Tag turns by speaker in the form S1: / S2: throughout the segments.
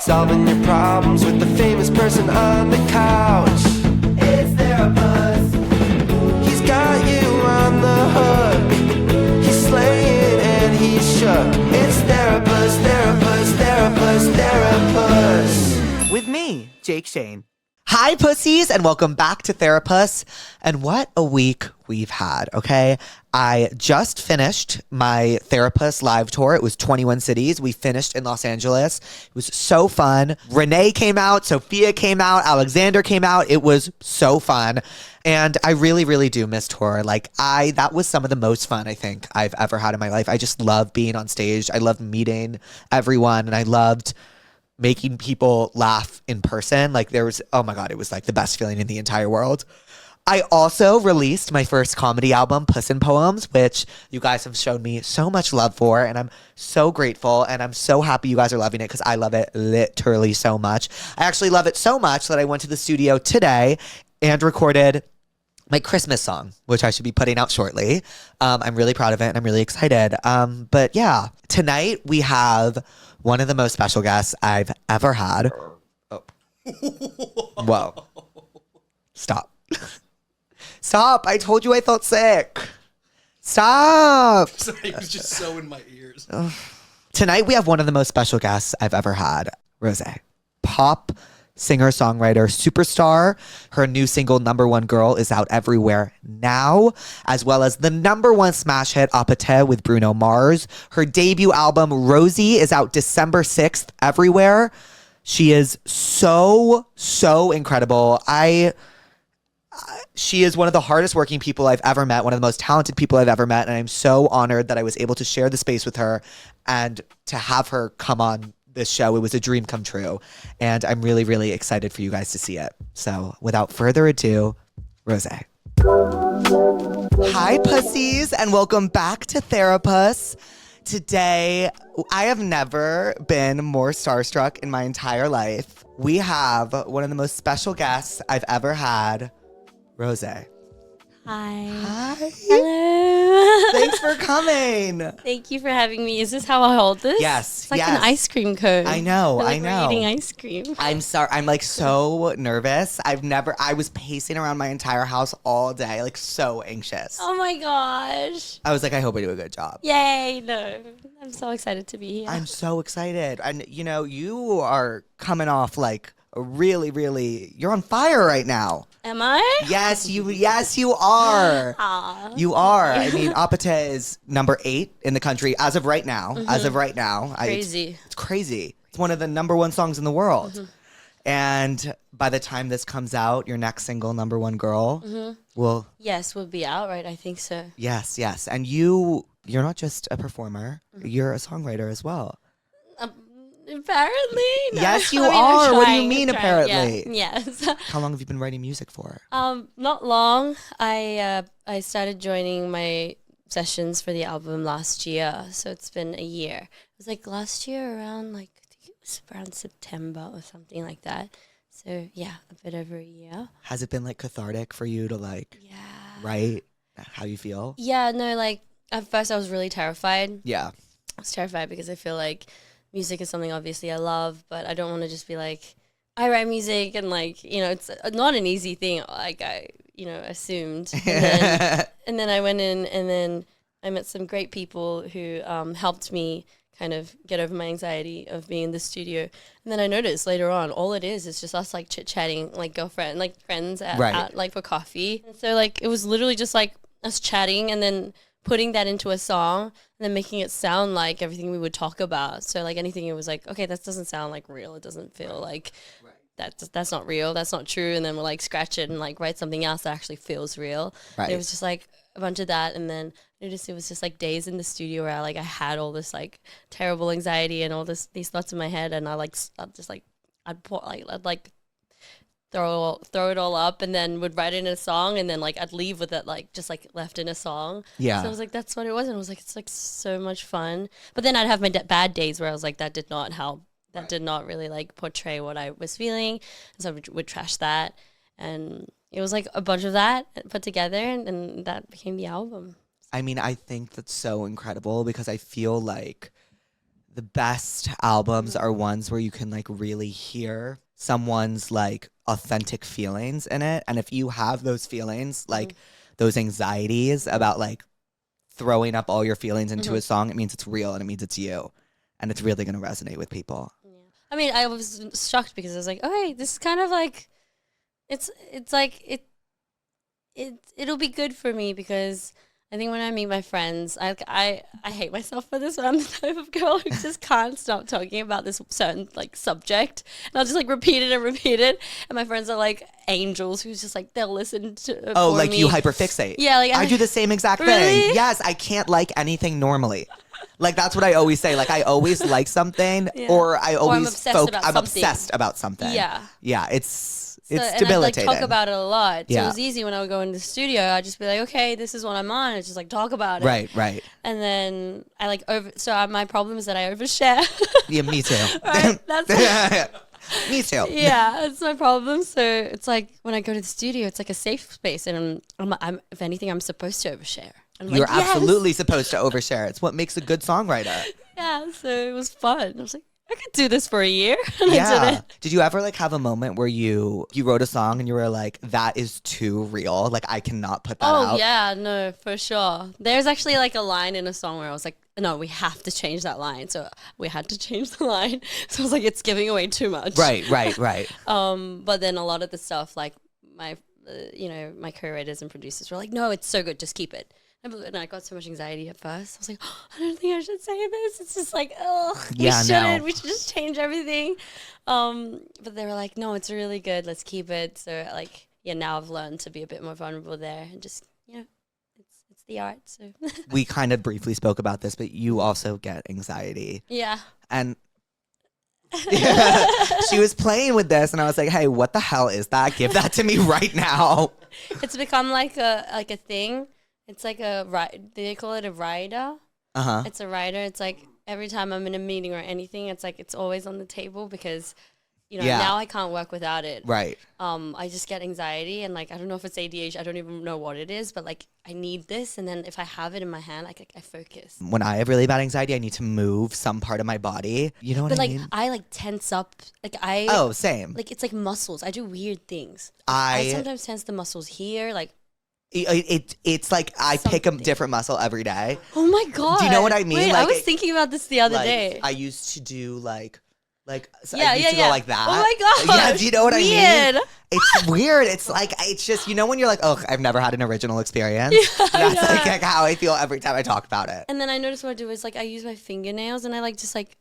S1: solving your problems with the famous person on the couch. It's Therapuss. He's got you on the hook. He's slaying and he's shook. It's Therapuss, Therapuss, Therapuss, Therapuss. With me, Jake Shane.
S2: Hi, pussies, and welcome back to Therapuss. And what a week we've had, okay? I just finished my Therapuss live tour. It was 21 cities. We finished in Los Angeles. It was so fun. Renee came out. Sophia came out. Alexander came out. It was so fun. And I really, really do miss tour. That was some of the most fun I think I've ever had in my life. I just love being on stage. I loved meeting everyone, and I loved making people laugh in person. Oh my God, it was like the best feeling in the entire world. I also released my first comedy album, Puss in Poems, which you guys have shown me so much love for, and I'm so grateful, and I'm so happy you guys are loving it because I love it literally so much. I actually love it so much that I went to the studio today and recorded my Christmas song, which I should be putting out shortly. I'm really proud of it, and I'm really excited. But yeah, tonight we have one of the most special guests I've ever had. Oh. Whoa. Stop. Stop. I told you I felt sick. Stop.
S3: Sorry, it was just so in my ears.
S2: Tonight we have one of the most special guests I've ever had, Rosé. Pop singer-songwriter superstar. Her new single, Number One Girl, is out everywhere now, as well as the number one smash hit, Apate with Bruno Mars. Her debut album, Rosie, is out December 6th everywhere. She is so incredible. She is one of the hardest working people I've ever met, one of the most talented people I've ever met, and I'm so honored that I was able to share the space with her and to have her come on this show. It was a dream come true, and I'm really, really excited for you guys to see it. So without further ado, Rosé. Hi, pussies, and welcome back to Therapuss. Today, I have never been more starstruck in my entire life. We have one of the most special guests I've ever had, Rosé.
S4: Hi.
S2: Hi.
S4: Hello.
S2: Thanks for coming.
S4: Thank you for having me. Is this how I hold this?
S2: Yes.
S4: It's like an ice cream cone.
S2: I know.
S4: We're eating ice cream.
S2: I'm sorry. I'm so nervous. I was pacing around my entire house all day, so anxious.
S4: Oh my gosh.
S2: I was like, I hope I do a good job.
S4: Yay. No. I'm so excited to be here.
S2: I'm so excited. And you are coming off really, really, you're on fire right now.
S4: Am I?
S2: Yes, you are.
S4: Aww.
S2: You are. I mean, Apate is number 8 in the country as of right now. Mm-hmm. As of right now.
S4: Crazy.
S2: It's crazy. It's one of the number 1 songs in the world. Mm-hmm. And by the time this comes out, your next single, Number One Girl, will...
S4: Yes, will be out, right? I think so.
S2: Yes. And you're not just a performer. Mm-hmm. You're a songwriter as well.
S4: Apparently. No.
S2: Yes, you are. What do you mean, apparently?
S4: Yeah. Yes.
S2: How long have you been writing music for?
S4: Not long. I started joining my sessions for the album last year, so it's been a year. It was last year around I think it was around September or something like that. So yeah, a bit over a year.
S2: Has it been cathartic for you to write how you feel?
S4: Yeah, no, at first I was really terrified.
S2: Yeah.
S4: I was terrified because I feel like music is something obviously I love, but I don't want to just be I write music and it's not an easy thing I assumed. And then I went in and then I met some great people who helped me kind of get over my anxiety of being in the studio. And then I noticed later on, all it is just us chit-chatting, girlfriend, friends out for coffee. And so it was literally just us chatting and then putting that into a song and then making it sound like everything we would talk about. So anything, it was okay, that doesn't sound real. It doesn't feel that's not real. That's not true. And then we'll scratch it and write something else that actually feels real. Right. It was just a bunch of that. And then I noticed it was just days in the studio where I had all this terrible anxiety and all these thoughts in my head. And I'd throw it all up and then would write it in a song and then I'd leave with it just left in a song. Yeah. So I was that's what it was, and I was it's so much fun. But then I'd have my bad days where I was that did not help. That did not really portray what I was feeling, and so I would trash that. And it was a bunch of that put together, and that became the album.
S2: I mean, I think that's so incredible because I feel the best albums are ones where you can like really hear someone's like authentic feelings in it. And if you have those feelings, like those anxieties about like throwing up all your feelings into a song, it means it's real and it means it's you. And it's really going to resonate with people.
S4: Yeah. I mean, I was shocked because I was like, okay, this is kind of like, it's like, it'll be good for me because I think when I meet my friends, I hate myself for this, but I'm the type of girl who just can't stop talking about this certain like subject, and I'll just like repeat it, and my friends are like angels who's just like they'll listen to.
S2: Oh, like
S4: me.
S2: you hyperfixate.
S4: Yeah, like
S2: I do the same exact
S4: Really?
S2: thing. Yes, I can't like anything normally. Like that's what I always say. Like I always like something, or I always
S4: I'm
S2: obsessed about something.
S4: Yeah,
S2: It's
S4: and
S2: debilitating.
S4: I'd like talk about it a lot. So
S2: Yeah.
S4: it was easy when I would go into the studio. I'd just be like, okay, this is what I'm on. It's just like talk about it.
S2: Right.
S4: And then I like my problem is that I overshare.
S2: Yeah, me too.
S4: Right? That's
S2: Me too.
S4: yeah, that's my problem. So it's like when I go to the studio, it's like a safe space, and I'm if anything, I'm supposed to overshare. I'm
S2: You're
S4: like, yes!
S2: absolutely supposed to overshare. It's what makes a good songwriter.
S4: Yeah, so it was fun. I was like, I could do this for a year. And I did it.
S2: Did you ever like have a moment where you wrote a song and you were like, that is too real? Like I cannot put that out.
S4: Oh yeah, no, for sure. There's actually like a line in a song where I was like, no, we have to change that line. So we had to change the line. So I was like, it's giving away too much.
S2: Right.
S4: But then a lot of the stuff, like my, my co-writers and producers were like, no, it's so good, just keep it. And I got so much anxiety at first. I was like, oh, I don't think I should say this. It's just like, we shouldn't. We should just change everything. But they were like, no, it's really good. Let's keep it. So like, now I've learned to be a bit more vulnerable there and just, it's the art. So
S2: We kind of briefly spoke about this, but you also get anxiety.
S4: yeah.
S2: And she was playing with this and I was like, hey, what the hell is that? Give that to me right now.
S4: It's become like a thing. It's like they call it a rider. It's a rider. It's like every time I'm in a meeting or anything, it's like it's always on the table because, now I can't work without it.
S2: Right.
S4: I just get anxiety and like I don't know if it's ADHD. I don't even know what it is, but like I need this, and then if I have it in my hand, like I focus.
S2: When I have really bad anxiety, I need to move some part of my body. You know what I mean?
S4: But like I like tense up. Like
S2: Oh, same.
S4: Like it's like muscles. I do weird things. I sometimes tense the muscles here, like.
S2: It's like I pick a different muscle every day.
S4: Oh my God.
S2: Do you know what I mean?
S4: Wait,
S2: like,
S4: I was thinking about this the other day.
S2: I used to do like so
S4: yeah,
S2: I used to go like that.
S4: Oh my God.
S2: Yeah, do you know what I mean?
S4: Weird.
S2: It's weird. It's like, it's just, when you're like, oh, I've never had an original experience. That's like how I feel every time I talk about it.
S4: And then I notice what I do is like I use my fingernails and I like just like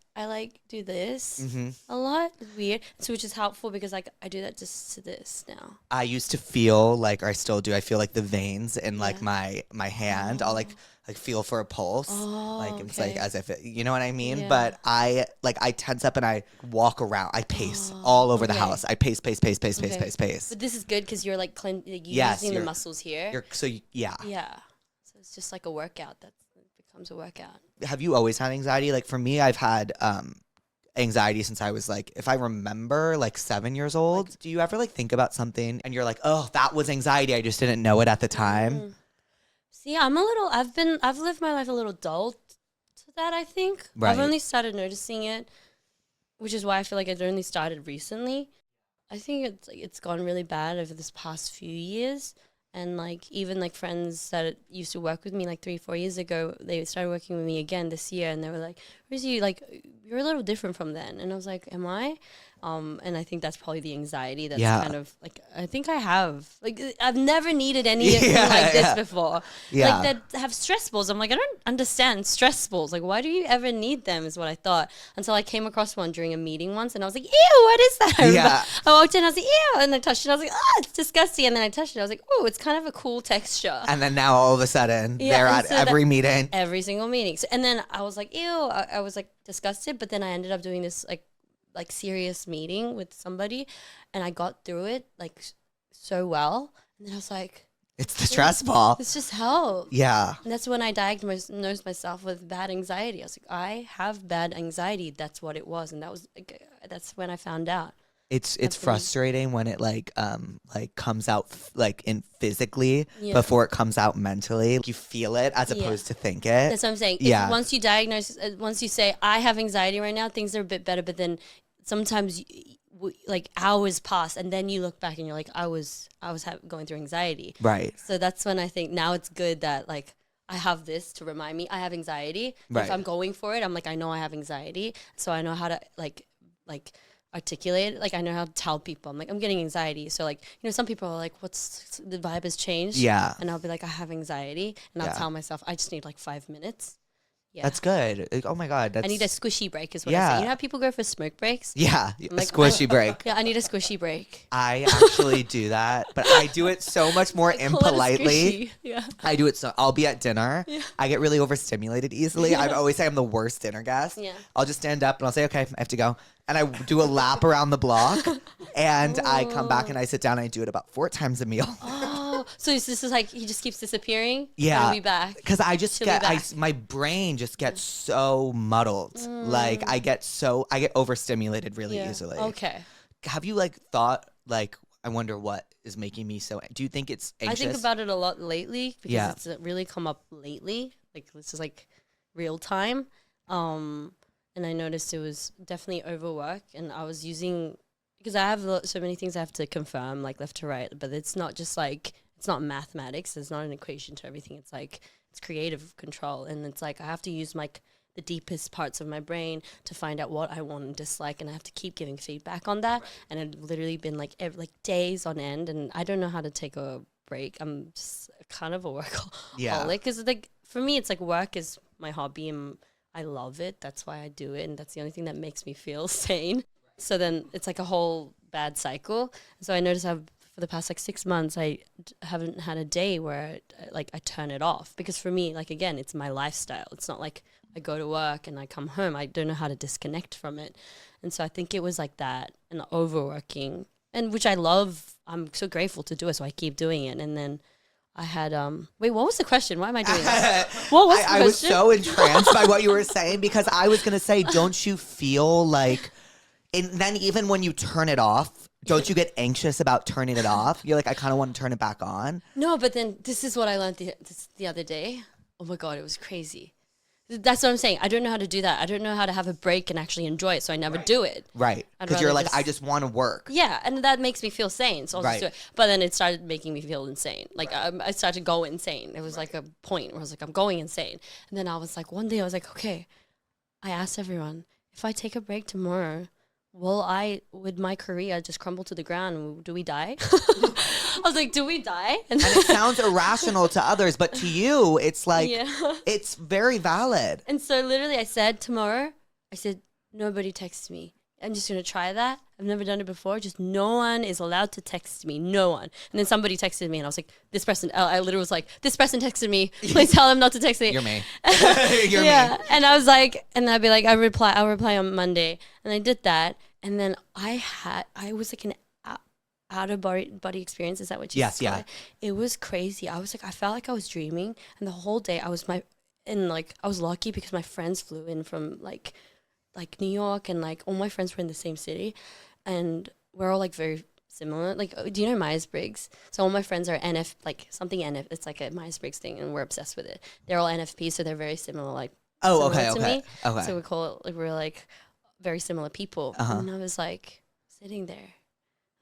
S4: do this a lot. It's weird. So which is helpful because like I do that just to this now.
S2: I used to feel like, or I still do, I feel like the veins in like my hand. I'll like feel for a pulse. It's like as if you know what I mean?
S4: Yeah.
S2: But I tense up and I walk around. I pace all over the house. I pace.
S4: But this is good because you're like using the muscles here.
S2: Yeah.
S4: Yeah. So it's just like a workout that becomes a workout.
S2: Have you always had anxiety? Like for me, I've had anxiety since I was like, if I remember, like 7 years old. Do you ever like think about something and you're like, oh, that was anxiety. I just didn't know it at the time.
S4: See, I've lived my life a little dull to that, I think.
S2: Right.
S4: I've only started noticing it, which is why I feel like it only started recently. I think it's gone really bad over this past few years. And like even like friends that used to work with me like 3-4 years ago, they started working with me again this year, and they were like, Rosie, like you're a little different from then. And I was like, am I? And I think that's probably the anxiety that's kind of like, I think I have, like, I've never needed anything like this before. Like that have stress balls. I'm like, I don't understand stress balls. Like, why do you ever need them is what I thought, until I came across one during a meeting once and I was like, ew, what is that? I walked in, I was like, ew, and I touched it. I was like, oh, it's disgusting. And then I touched it. I was like, oh, it's kind of a cool texture.
S2: And then now all of a sudden they're at every meeting.
S4: Every single meeting. So, and then I was like, ew, I was like disgusted. But then I ended up doing this like serious meeting with somebody, and I got through it like so well. And then I was like,
S2: it's the stress ball.
S4: It's just hell.
S2: Yeah.
S4: And that's when I diagnosed myself with bad anxiety. I was like, I have bad anxiety. That's what it was. And that was that's when I found out.
S2: It's
S4: That's the-
S2: frustrating when it like comes out like in physically
S4: Yeah.
S2: before it comes out mentally. You feel it as
S4: Yeah.
S2: opposed to think it.
S4: That's what I'm saying.
S2: Yeah.
S4: Once you diagnose, once you say I have anxiety right now, things are a bit better. But then sometimes like hours pass, and then you look back and you're like, I was going through anxiety.
S2: Right.
S4: So that's when I think now it's good that like I have this to remind me I have anxiety.
S2: Right.
S4: If I'm going for it, I'm like, I know I have anxiety, so I know how to like articulate it. Like I know how to tell people I'm like, I'm getting anxiety. So like, you know, some people are like, what's the vibe has changed.
S2: Yeah.
S4: And I'll be like, I have anxiety, and I'll
S2: Yeah.
S4: tell myself I just need like 5 minutes. Yeah.
S2: That's good. Like, oh my God. That's
S4: I need a squishy break is what I
S2: Yeah.
S4: say. You know how people go for smoke breaks?
S2: yeah. A
S4: like,
S2: squishy break.
S4: Yeah, I need a squishy break.
S2: I actually do that, but I do it so much more
S4: Call it a
S2: impolitely.
S4: squishy. Yeah.
S2: I do it so I'll be at dinner.
S4: Yeah.
S2: I get really overstimulated easily. I always say I'm the worst dinner guest.
S4: Yeah.
S2: I'll just stand up and I'll say, okay, I have to go. And I do a lap around the block and I come back and I sit down and I do it about 4 times a meal.
S4: Oh, so this is like he just keeps disappearing.
S2: Yeah.
S4: I'll be back.
S2: Because I just
S4: She'll be back.
S2: my brain just gets so muddled. Like I get overstimulated really easily.
S4: Okay.
S2: Have you like thought like, I wonder what is making me so, do you think it's anxious?
S4: I think about it a lot lately because
S2: Yeah.
S4: it's really come up lately. Like this is like real time. And I noticed it was definitely overwork, and I was using because I have so many things I have to confirm like left to right, but it's not just like it's not mathematics. There's not an equation to everything. It's like it's creative control, and it's like I have to use like the deepest parts of my brain to find out what I want and dislike, and I have to keep giving feedback on that. And it's literally been like days on end, and I don't know how to take a break. I'm just kind of a workaholic.
S2: Yeah.
S4: Because like for me, it's like work is my hobby, and I love it. That's why I do it, and that's the only thing that makes me feel sane. So then it's like a whole bad cycle. So I noticed how for the past like 6 months, I haven't had a day where I turn it off, because for me, like again, it's my lifestyle. It's not like I go to work and I come home. I don't know how to disconnect from it. And so I think it was like that and the overworking, and which I love. I'm so grateful to do it. So I keep doing it. And then I had, wait, what was the question? Why am I doing this? What was the question?
S2: I was so entranced by what you were saying, because I was going to say, don't you feel like, and then even when you turn it off, don't you get anxious about turning it off? You're like, I kind of want to turn it back on.
S4: No, but then this is what I learned the other day. Oh my God, it was crazy. That's what I'm saying. I don't know how to do that. I don't know how to have a break and actually enjoy it, so I never do it.
S2: Right.
S4: I'd
S2: Because you're
S4: rather
S2: like, I just want to work.
S4: Yeah, and that makes me feel sane, so I'll just do
S2: Right.
S4: it. But then it started making me feel insane. Like I started to go insane. It was like a point where I was like, I'm going insane. And then I was like, one day I was like, okay. I asked everyone, if I take a break tomorrow, would my career just crumble to the ground? Do we die? I was like, do we die?
S2: And it sounds irrational to others, but to you, it's like,
S4: Yeah.
S2: it's very valid.
S4: And so literally I said tomorrow, nobody texts me. I'm just going to try that. I've never done it before. Just no one is allowed to text me. No one. And then somebody texted me and I was like, this person, I literally was like, this person texted me. Please tell them not to text me.
S2: You're me. You're
S4: Yeah.
S2: me.
S4: And I was like, and I'd be like, I'll reply on Monday. And I did that. And then I was like an out of body experience. Is that what you
S2: Yes,
S4: call
S2: yeah.
S4: it? It was crazy. I was like, I felt like I was dreaming. And the whole day I was lucky because my friends flew in from like New York, and like all my friends were in the same city, and we're all like very similar. Like, do you know Myers-Briggs? So all my friends are NF. It's like a Myers-Briggs thing, and we're obsessed with it. They're all NFP, so they're very similar. Like,
S2: Oh,
S4: similar
S2: okay,
S4: to
S2: okay.
S4: me.
S2: Okay.
S4: So we call it like we're like very similar people.
S2: Uh-huh.
S4: And I was like sitting there,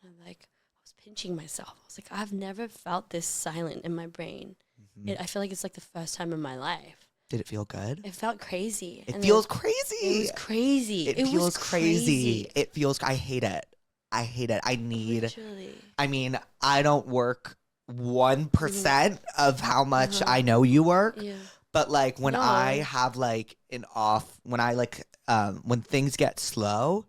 S4: and I'm like, I was pinching myself. I was like, I've never felt this silent in my brain.
S2: Mm-hmm.
S4: I feel like it's like the first time in my life.
S2: Did it feel good?
S4: It felt crazy.
S2: It
S4: And
S2: feels
S4: then-
S2: crazy.
S4: It was crazy.
S2: It
S4: was
S2: feels crazy.
S4: crazy.
S2: It feels, I hate it. I hate it.
S4: Literally.
S2: I mean, I don't work 1% of how much I know you work.
S4: Yeah.
S2: But like when
S4: No.
S2: I have like when things get slow,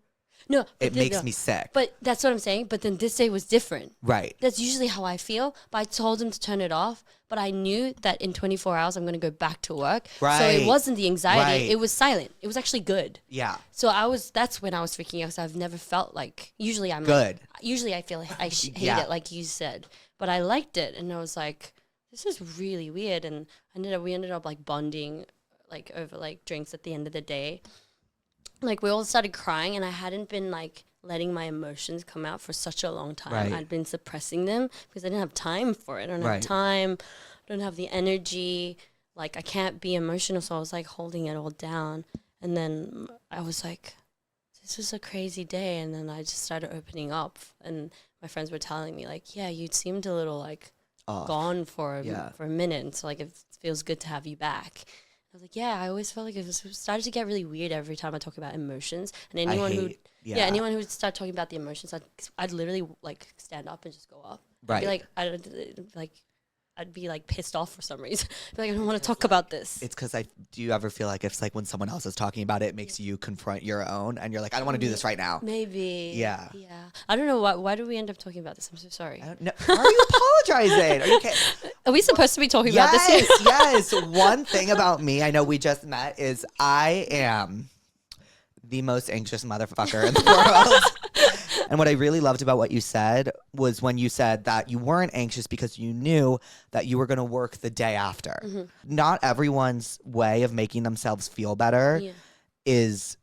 S4: No. but
S2: it
S4: then-
S2: makes
S4: no.
S2: me sick.
S4: But that's what I'm saying. But then this day was different.
S2: Right.
S4: That's usually how I feel. But I told him to turn it off. But I knew that in 24 hours I'm going to go back to work. So
S2: Right.
S4: it wasn't the anxiety.
S2: Right.
S4: It was silent. It was actually good.
S2: Yeah.
S4: So that's when I was freaking out. 'Cause I've never felt like, usually I'm
S2: Good.
S4: Usually I feel like I hate
S2: Yeah.
S4: it, like you said. But I liked it. And I was like, this is really weird. And we ended up like bonding like over like drinks at the end of the day. Like we all started crying, and I hadn't been like letting my emotions come out for such a long time.
S2: Right.
S4: I'd been suppressing them because I didn't have time for it. I don't have
S2: Right.
S4: time. I don't have the energy. Like, I can't be emotional. So I was like holding it all down. And then I was like, this was a crazy day. And then I just started opening up. And my friends were telling me, like, yeah, you seemed a little like
S2: Off.
S4: gone for
S2: Yeah.
S4: a minute. And so like it feels good to have you back. I was like, yeah, I always felt like it started to get really weird every time I talk about emotions. And anyone who anyone who would start talking about the emotions, I'd literally like stand up and just go up.
S2: Right.
S4: I'd be like pissed off for some reason. Be like, I don't want to talk about this.
S2: It's because do you ever feel like it's like when someone else is talking about it, it makes you confront your own and you're like, I don't want to do this right now.
S4: Maybe.
S2: Yeah.
S4: Yeah. I don't know why did we end up talking about this? I'm so sorry.
S2: I don't know. Why are you apologizing? Are you okay?
S4: Are we supposed to be talking about this?
S2: Yes, yes. One thing about me, I know we just met, is I am the most anxious motherfucker in the world. And what I really loved about what you said was when you said that you weren't anxious because you knew that you were going to work the day after.
S4: Mm-hmm.
S2: Not everyone's way of making themselves feel better is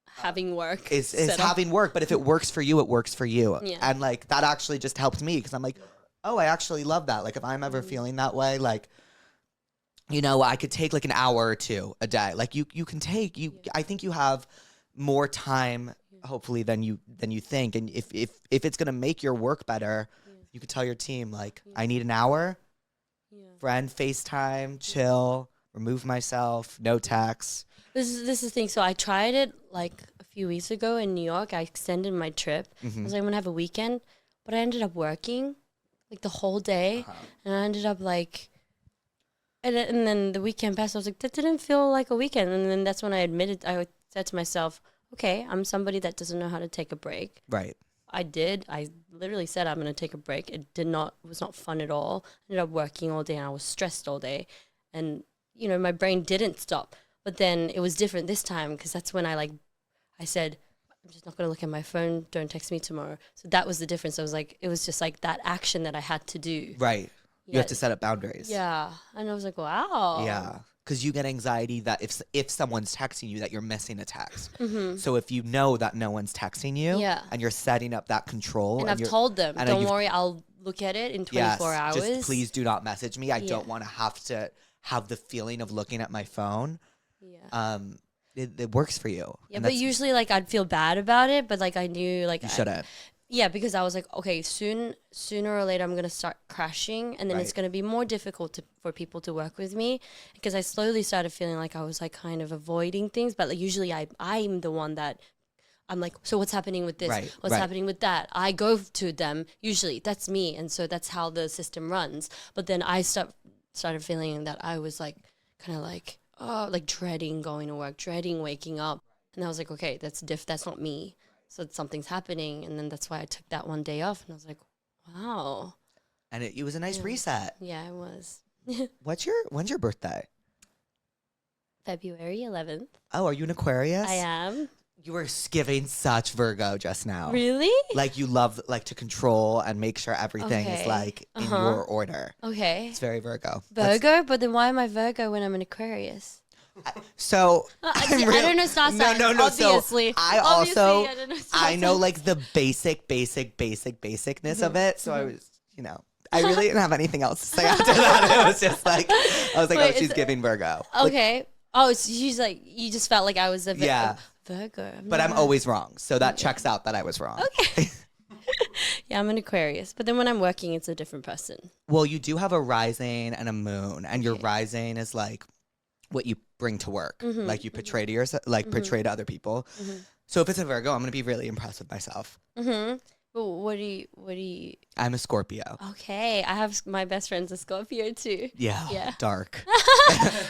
S4: having work.
S2: Is
S4: set up.
S2: having work, but if it works for you, it works for you.
S4: Yeah.
S2: And like that actually just helped me because I'm like, oh, I actually love that. Like if I'm ever feeling that way, like, you know, I could take like an hour or two a day. Like you can take I think you have more time hopefully than you think. And if it's gonna make your work better, you could tell your team like, I need an hour, friend, FaceTime, chill, remove myself, no text.
S4: This is the thing. So I tried it like a few weeks ago in New York. I extended my trip. I was like, I'm gonna have a weekend, but I ended up working like the whole day, and I ended up like, and then the weekend passed. I was like, that didn't feel like a weekend, and then that's when I said to myself, okay, I'm somebody that doesn't know how to take a break.
S2: Right.
S4: I did. I literally said I'm going to take a break. It was not fun at all. I ended up working all day and I was stressed all day. And, you know, my brain didn't stop. But then it was different this time because that's when I said, I'm just not going to look at my phone. Don't text me tomorrow. So that was the difference. I was like, it was just like that action that I had to do.
S2: Right. You have to set up boundaries.
S4: Yeah. And I was like, wow.
S2: Yeah. Because you get anxiety that if someone's texting you that you're missing a text. So if you know that no one's texting you and you're setting up that control.
S4: And I've told them, don't worry, I'll look at it in 24 hours.
S2: Just please do not message me. I don't want to have the feeling of looking at my phone. Yeah. It works for you.
S4: Yeah, but usually like I'd feel bad about it, but like I knew like
S2: you shouldn't.
S4: Yeah, because I was like, okay, sooner or later I'm going to start crashing and then it's going to be more difficult for people to work with me because I slowly started feeling like I was like kind of avoiding things. But like usually I'm the one that I'm like, so what's happening with this? What's happening with that? I go to them. Usually that's me. And so that's how the system runs. But then I started feeling that I was like kind of like, oh, like dreading going to work, dreading waking up. And I was like, okay, that's not me. So something's happening, and then that's why I took that one day off, and I was like, wow.
S2: And it was a nice reset.
S4: Yeah, it was.
S2: When's your birthday?
S4: February 11th.
S2: Oh, are you an Aquarius?
S4: I am.
S2: You were giving such Virgo just now.
S4: Really?
S2: Like you love like to control and make sure everything is like in your order.
S4: Okay.
S2: It's very Virgo.
S4: Virgo? But then why am I Virgo when I'm an Aquarius?
S2: So
S4: I don't know star signs.
S2: No.
S4: Obviously.
S2: So I
S4: I
S2: know like the basicness of it. So I was, I really didn't have anything else to say after that. It was just like I was like,
S4: Wait,
S2: she's giving Virgo.
S4: Okay. She's like, you just felt like I was a Virgo.
S2: But I'm always wrong. So that checks out that I was wrong.
S4: Okay. Yeah, I'm an Aquarius. But then when I'm working, it's a different person.
S2: Well, you do have a rising and a moon, and your rising is like what you bring to work, like you portray to yourself, like portray to other people. So if it's a Virgo, I'm gonna be really impressed with myself.
S4: But what do you?
S2: I'm a Scorpio.
S4: Okay, I have my best friend's a Scorpio too.
S2: Yeah. Dark.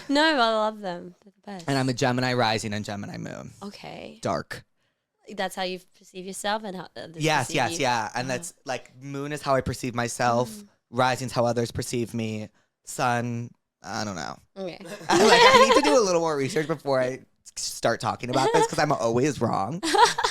S4: No, I love them. They're the best.
S2: And I'm a Gemini rising and Gemini moon.
S4: Okay.
S2: Dark.
S4: That's how you perceive yourself and how others
S2: Yes.
S4: perceive you?
S2: And that's like moon is how I perceive myself. Rising's how others perceive me. Sun, I don't know.
S4: Okay.
S2: I need to do a little more research before I start talking about this because I'm always wrong.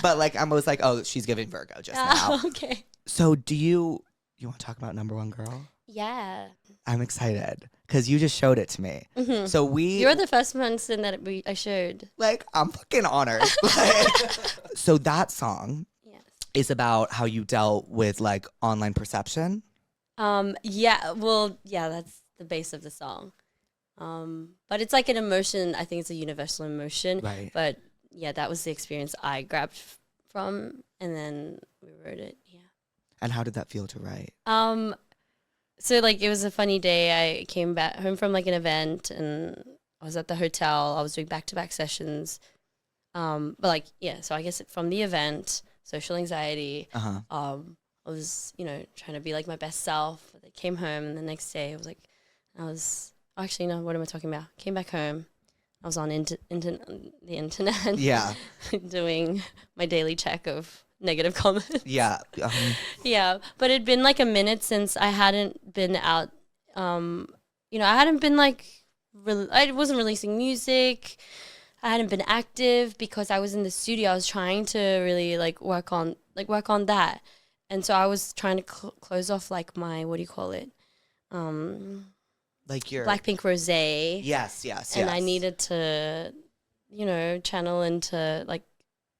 S2: But like I'm always like, oh, she's giving Virgo just now.
S4: Okay.
S2: So do you want to talk about number one girl?
S4: Yeah.
S2: I'm excited because you just showed it to me. So
S4: You're the first person that I showed.
S2: like I'm fucking honored. So that song,
S4: Yes.
S2: is about how you dealt with like online perception.
S4: Yeah, that's the base of the song. But it's like an emotion. I think it's a universal emotion.
S2: Right.
S4: But yeah, that was the experience I grabbed from, and then we wrote it. Yeah.
S2: And how did that feel to write?
S4: So like it was a funny day. I came back home from like an event, and I was at the hotel. I was doing back-to-back sessions. But like yeah, so I guess from the event, social anxiety. I was trying to be like my best self. I came home, and the next day actually no. What am I talking about? Came back home. I was on the internet.
S2: Yeah.
S4: Doing my daily check of negative comments.
S2: Yeah.
S4: Yeah, but it'd been like a minute since I hadn't been out. I hadn't been like, I wasn't releasing music. I hadn't been active because I was in the studio. I was trying to really like work on that, and so I was trying to close off like my, what do you call it?
S2: Like your
S4: Blackpink Rosé.
S2: Yes.
S4: And I needed to, channel into like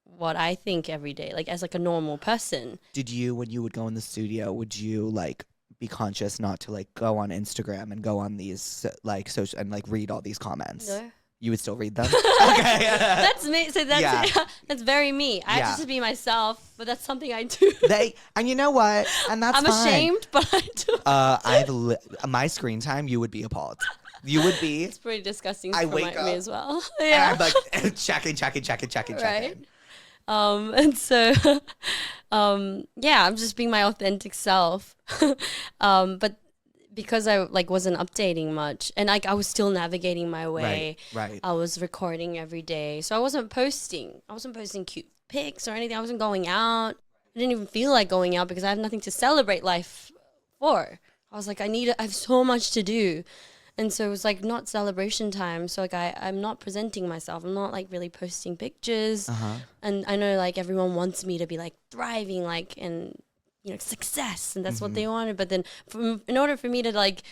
S4: what I think every day, like as like a normal person.
S2: Did you, when you would go in the studio, would you like be conscious not to like go on Instagram and go on these like social and like read all these comments?
S4: No.
S2: You would still read them? Okay.
S4: That's me. So that's that's very me. I have to be myself, but that's something I do.
S2: And you know what? And that's
S4: I'm
S2: fine.
S4: ashamed, but I do.
S2: My screen time, you would be appalled. You would be.
S4: It's pretty disgusting
S2: I
S4: for
S2: wake up
S4: me as well.
S2: And I'm like checking.
S4: Right. And so, I'm just being my authentic self. But because I like wasn't updating much, and like I was still navigating my way.
S2: Right.
S4: I was recording every day, so I wasn't posting cute pics or anything. I wasn't going out. I didn't even feel like going out because I have nothing to celebrate life for. I was like, I have so much to do. And so it was like not celebration time. So like I'm not presenting myself. I'm not like really posting pictures. And I know like everyone wants me to be like thriving, like, and success, and that's what they wanted. But then in order for me to like,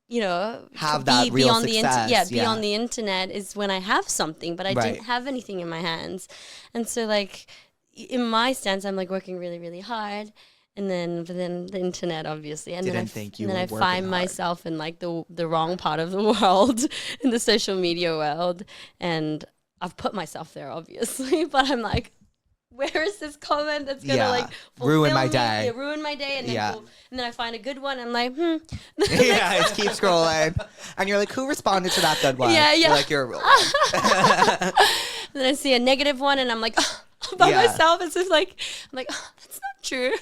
S2: have that real success,
S4: be on the internet is when I have something, but I didn't have anything in my hands. And so like in my stance, I'm like working really, really hard. But then the internet, obviously, and then I find myself in like the wrong part of the world, in the social media world, and I've put myself there, obviously. But I'm like, where is this comment that's gonna like
S2: ruin my day?
S4: Ruin my day, and then I find a good one. I'm like,
S2: Just keep scrolling, and you're like, who responded to that good one?
S4: Yeah.
S2: You're like, you're.
S4: Then I see a negative one, and I'm like, by myself. It's just like, I'm like, that's not true.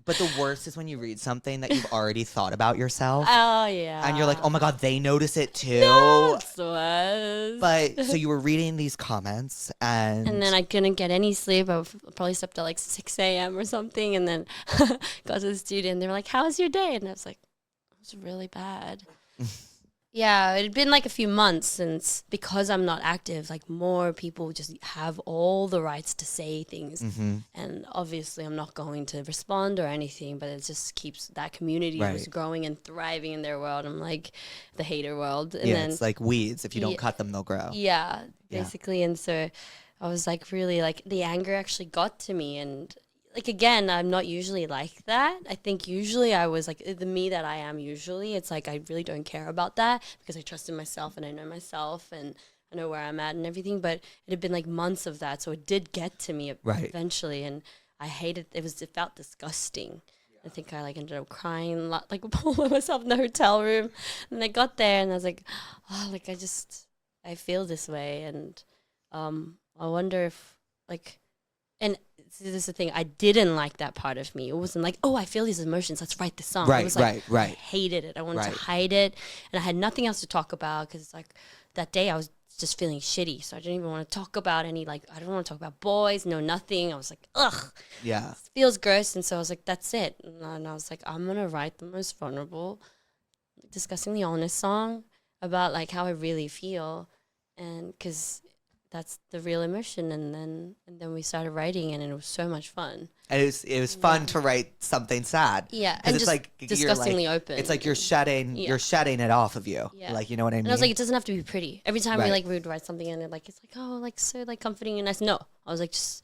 S2: But the worst is when you read something that you've already thought about yourself.
S4: Oh, yeah.
S2: And you're like, oh my God, they notice it too.
S4: That's the worst.
S2: But so you were reading these comments and
S4: then I couldn't get any sleep. I probably slept at like 6 a.m. or something. And then got to the studio and they were like, how was your day? And I was like, it was really bad. Yeah, it had been like a few months since, because I'm not active, like more people just have all the rights to say things. And obviously I'm not going to respond or anything, but it just keeps that community was growing and thriving in their world. I'm like the hater world. And then
S2: it's like weeds. If you don't cut them, they'll grow.
S4: Yeah, basically. And so I was like really like the anger actually got to me. And like, again, I'm not usually like that. I think usually I was like the me that I am usually. It's like I really don't care about that because I trust in myself and I know myself and I know where I'm at and everything. But it had been like months of that. So it did get to me eventually. And I hated it. It felt disgusting. I think I like ended up crying a lot, like by myself in the hotel room. And I got there and I was like, oh, like I feel this way. And I wonder if like, and this is the thing, I didn't like that part of me. It wasn't like, oh, I feel these emotions, let's write the song. It was like, I hated it. I wanted to hide it. And I had nothing else to talk about because it's like that day I was just feeling shitty. So I didn't even want to talk about any, like, I don't want to talk about boys, no nothing. I was like, ugh. Yeah. It feels gross. And so I was like, that's it. And I was like, I'm going to write the most vulnerable, disgustingly honest song about like how I really feel. And because that's the real emotion. And then we started writing and it was so much fun.
S2: And it was fun to write something sad.
S4: Yeah, and
S2: it's
S4: just
S2: like
S4: disgustingly open.
S2: It's like you're shedding it off of you. Yeah. Like, you know what I mean?
S4: And I was like, it doesn't have to be pretty. Every time we would write something and it's like, oh, like so like comforting and nice. No, I was like, just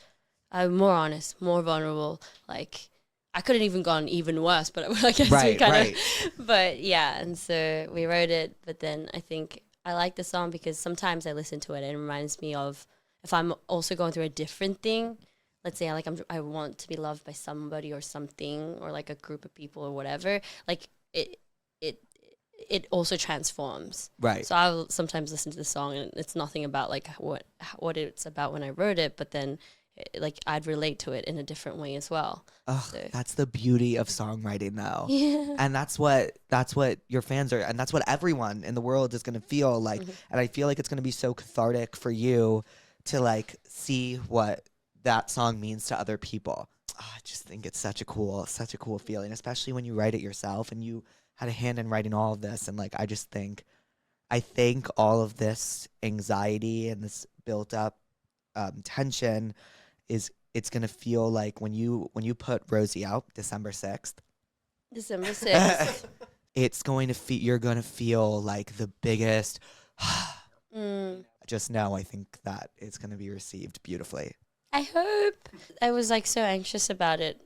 S4: more honest, more vulnerable. Like I couldn't even gone even worse, but I guess we
S2: Right,
S4: kind
S2: right.
S4: of. But yeah, and so we wrote it. But then I think I like the song because sometimes I listen to it and it reminds me of if I'm also going through a different thing. Let's say I want to be loved by somebody or something or like a group of people or whatever. Like it also transforms.
S2: Right.
S4: So I'll sometimes listen to the song and it's nothing about like what it's about when I wrote it, but then like I'd relate to it in a different way as well.
S2: Oh,
S4: So.
S2: that's the beauty of songwriting, though.
S4: Yeah.
S2: And that's what your fans are, and that's what everyone in the world is gonna feel like. And I feel like it's gonna be so cathartic for you to like see what that song means to other people. Oh, I just think it's such a cool feeling, especially when you write it yourself and you had a hand in writing all of this. And like, I think all of this anxiety and this built up tension it's gonna feel like when you put Rosie out December 6th.
S4: December 6th.
S2: It's going to feel you're gonna feel like the biggest. Just know I think that it's gonna be received beautifully.
S4: I hope. I was like so anxious about it.